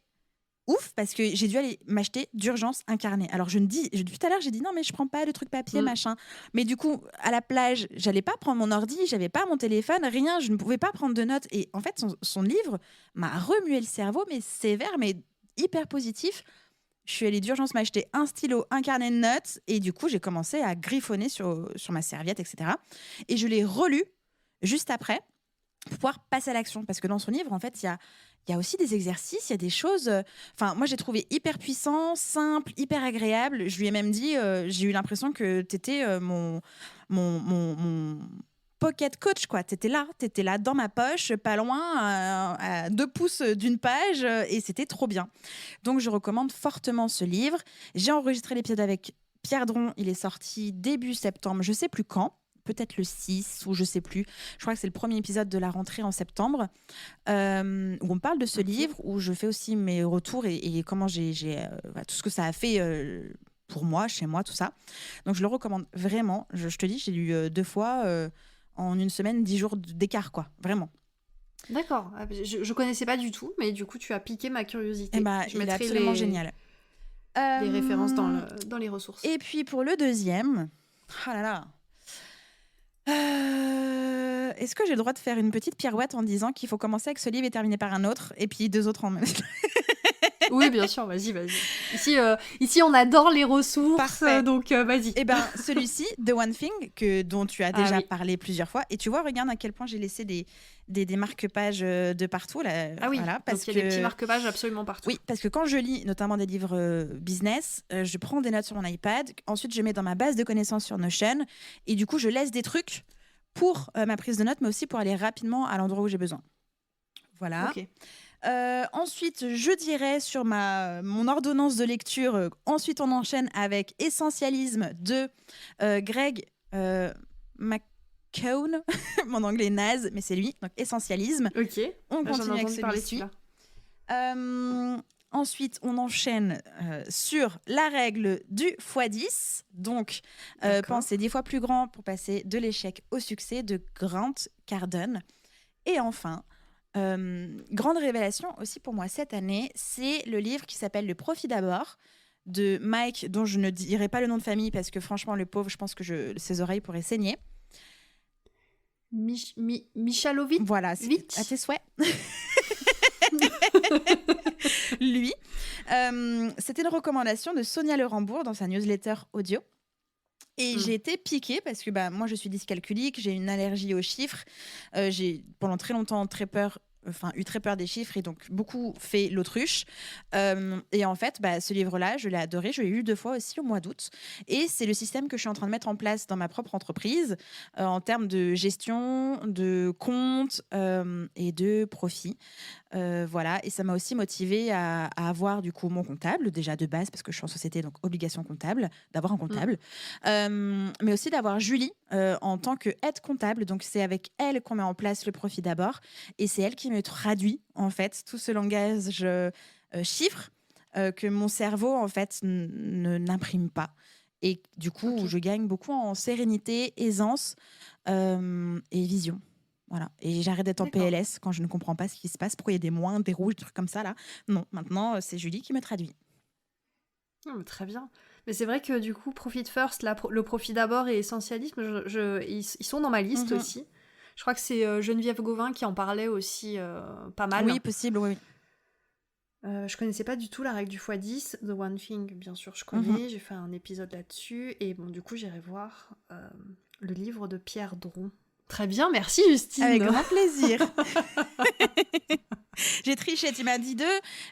B: ouf parce que j'ai dû aller m'acheter d'urgence un carnet. Alors depuis tout à l'heure j'ai dit non mais je prends pas le truc papier machin. Mais du coup à la plage j'allais pas prendre mon ordi, j'avais pas mon téléphone, rien, je ne pouvais pas prendre de notes. Et en fait son livre m'a remué le cerveau mais sévère mais hyper positif. Je suis allée d'urgence m'acheter un stylo, un carnet de notes et du coup j'ai commencé à griffonner sur ma serviette etc. Et je l'ai relu juste après pour pouvoir passer à l'action. Parce que dans son livre, en fait, il y a aussi des exercices, il y a des choses. Enfin, moi, j'ai trouvé hyper puissant, simple, hyper agréable. Je lui ai même dit, j'ai eu l'impression que tu étais mon pocket coach, quoi. Tu étais là dans ma poche, pas loin, à 2 pouces d'une page, et c'était trop bien. Donc, je recommande fortement ce livre. J'ai enregistré l'épisode avec Pierre Dron. Il est sorti début septembre, je sais plus quand. Peut-être le 6 ou je sais plus. Je crois que c'est le premier épisode de la rentrée en septembre où on parle de ce livre, où je fais aussi mes retours et comment j'ai tout ce que ça a fait pour moi, chez moi, tout ça. Donc je le recommande vraiment. Je te dis, j'ai lu 2 fois en une semaine, 10 jours d'écart, quoi. Vraiment.
A: D'accord. Je connaissais pas du tout, mais du coup tu as piqué ma curiosité.
B: Et bah,
A: Je
B: il est
A: mettrai
B: absolument génial.
A: les références dans les ressources.
B: Et puis pour le deuxième, oh là là. Est-ce que j'ai le droit de faire une petite pirouette en disant qu'il faut commencer avec ce livre et terminer par un autre, et puis 2 autres en même temps?
A: Oui, bien sûr, vas-y. Ici, on adore les ressources, donc vas-y.
B: Eh ben, celui-ci, The One Thing, dont tu as déjà parlé plusieurs fois. Et tu vois, regarde à quel point j'ai laissé des marque-pages de partout. Là,
A: ah oui,
B: voilà,
A: parce qu'il y a des petits marque-pages absolument partout.
B: Oui, parce que quand je lis notamment des livres business, je prends des notes sur mon iPad. Ensuite, je mets dans ma base de connaissances sur Notion. Et du coup, je laisse des trucs pour ma prise de notes, mais aussi pour aller rapidement à l'endroit où j'ai besoin. Voilà.
A: Ok.
B: Ensuite, je dirais sur mon ordonnance de lecture, ensuite on enchaîne avec Essentialisme de Greg McKeown. Mon anglais est naze, mais c'est lui. Donc Essentialisme.
A: Ok.
B: On continue avec celui-ci. Ensuite, on enchaîne sur la règle du x10. Donc, penser 10 fois plus grand pour passer de l'échec au succès de Grant Cardone. Et enfin, grande révélation aussi pour moi cette année, c'est le livre qui s'appelle Le Profit d'abord de Mike, dont je ne dirai pas le nom de famille parce que franchement, le pauvre, je pense que ses oreilles pourraient saigner.
A: Michalovic.
B: Voilà, à tes souhaits. Lui, c'était une recommandation de Sonia Lerambourg dans sa newsletter audio. Et j'ai été piquée parce que moi je suis dyscalculique, j'ai une allergie aux chiffres, j'ai pendant très longtemps eu très peur des chiffres et donc beaucoup fait l'autruche. Et en fait, ce livre-là, je l'ai adoré, je l'ai lu 2 fois aussi au mois d'août. Et c'est le système que je suis en train de mettre en place dans ma propre entreprise en termes de gestion, de compte et de profit. Voilà, et ça m'a aussi motivée à avoir du coup mon comptable, déjà de base, parce que je suis en société, donc obligation comptable, d'avoir un comptable, mais aussi d'avoir Julie en tant qu'aide comptable. Donc c'est avec elle qu'on met en place le profit d'abord, et c'est elle qui me traduit en fait tout ce langage chiffre que mon cerveau en fait n'imprime pas. Et du coup, je gagne beaucoup en sérénité, aisance et vision. Voilà. Et j'arrête d'être en PLS quand je ne comprends pas ce qui se passe. Pourquoi il y a des moins, des rouges, des trucs comme ça là. Non, maintenant, c'est Julie qui me traduit.
A: Très bien. Mais c'est vrai que du coup, Profit First, le profit d'abord et Essentialisme, ils sont dans ma liste aussi. Je crois que c'est Geneviève Gauvin qui en parlait aussi pas mal.
B: Oui, possible, oui.
A: Je connaissais pas du tout la règle du x10. The One Thing, bien sûr, je connais. J'ai fait un épisode là-dessus. Et bon, du coup, j'irai voir le livre de Pierre Dron. Très bien, merci Justine.
B: Avec grand plaisir. J'ai triché, tu m'as dit 2,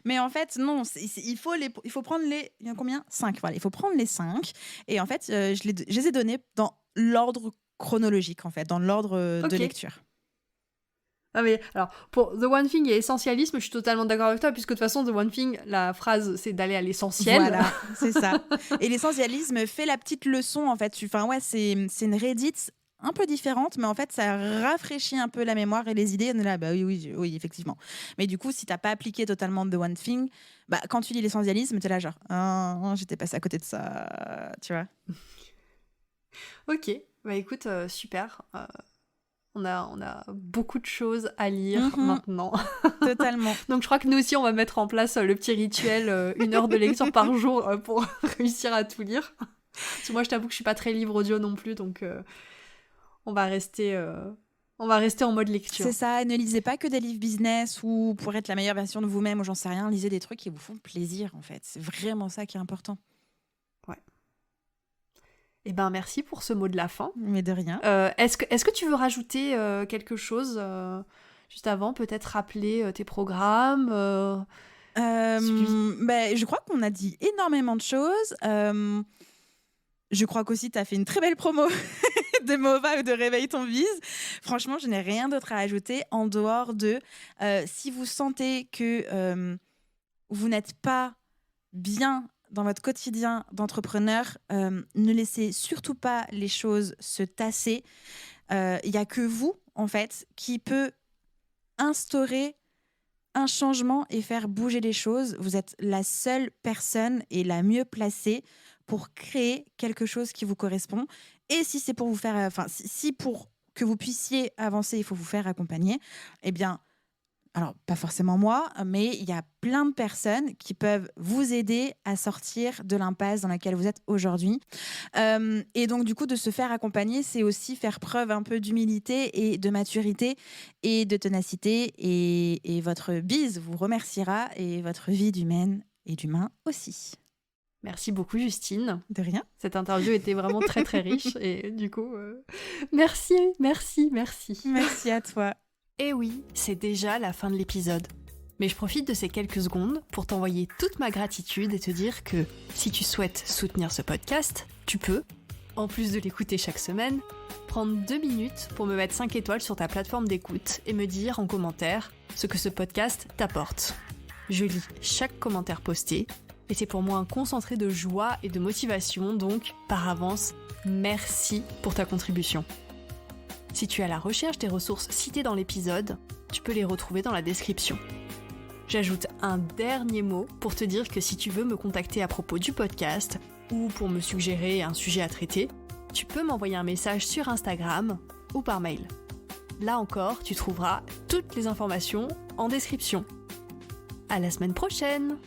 B: mais en fait, non, il faut prendre les... Il y en a combien ? 5, voilà. Il faut prendre les 5. Et en fait, je les ai donnés dans l'ordre chronologique, en fait, dans l'ordre de lecture.
A: Ah mais alors, pour The One Thing et Essentialisme, je suis totalement d'accord avec toi, puisque de toute façon, The One Thing, la phrase, c'est d'aller à l'essentiel.
B: Voilà, c'est ça. Et l'essentialisme fait la petite leçon, en fait. Enfin, ouais, c'est une Reddit un peu différente, mais en fait, ça rafraîchit un peu la mémoire et les idées. On est là, bah oui, effectivement. Mais du coup, si t'as pas appliqué totalement The One Thing, bah, quand tu lis l'essentialisme, t'es là genre, j'étais passé à côté de ça, tu vois.
A: Ok, bah écoute, super. On a beaucoup de choses à lire maintenant.
B: Totalement.
A: Donc je crois que nous aussi, on va mettre en place le petit rituel, 1 heure de lecture par jour pour réussir à tout lire. Parce que moi, je t'avoue que je suis pas très livre audio non plus, donc on va rester en mode lecture.
B: C'est ça, ne lisez pas que des livres business ou pour être la meilleure version de vous-même ou j'en sais rien, lisez des trucs qui vous font plaisir en fait. C'est vraiment ça qui est important.
A: Ouais. Eh ben merci pour ce mot de la fin.
B: Mais de rien.
A: Est-ce que tu veux rajouter quelque chose juste avant, peut-être rappeler tes programmes
B: je crois qu'on a dit énormément de choses. Je crois qu'aussi tu as fait une très belle promo de Mova ou de Réveille ton bise. Franchement, je n'ai rien d'autre à ajouter en dehors de si vous sentez que vous n'êtes pas bien dans votre quotidien d'entrepreneur, ne laissez surtout pas les choses se tasser. Il n'y a que vous, en fait, qui peut instaurer un changement et faire bouger les choses. Vous êtes la seule personne et la mieux placée pour créer quelque chose qui vous correspond. Et si c'est pour vous faire... si pour que vous puissiez avancer, il faut vous faire accompagner, eh bien... Alors, pas forcément moi, mais il y a plein de personnes qui peuvent vous aider à sortir de l'impasse dans laquelle vous êtes aujourd'hui. Et donc, du coup, de se faire accompagner, c'est aussi faire preuve un peu d'humilité et de maturité et de ténacité. Et votre bise vous remerciera et votre vie d'humaine et d'humain aussi.
A: Merci beaucoup, Justine.
B: De rien.
A: Cette interview était vraiment très, très riche. Et du coup, merci.
B: Merci à toi.
A: Et oui, c'est déjà la fin de l'épisode. Mais je profite de ces quelques secondes pour t'envoyer toute ma gratitude et te dire que si tu souhaites soutenir ce podcast, tu peux, en plus de l'écouter chaque semaine, prendre 2 minutes pour me mettre 5 étoiles sur ta plateforme d'écoute et me dire en commentaire ce que ce podcast t'apporte. Je lis chaque commentaire posté et c'est pour moi un concentré de joie et de motivation, donc par avance, merci pour ta contribution. Si tu es à la recherche des ressources citées dans l'épisode, tu peux les retrouver dans la description. J'ajoute un dernier mot pour te dire que si tu veux me contacter à propos du podcast ou pour me suggérer un sujet à traiter, tu peux m'envoyer un message sur Instagram ou par mail. Là encore, tu trouveras toutes les informations en description. À la semaine prochaine!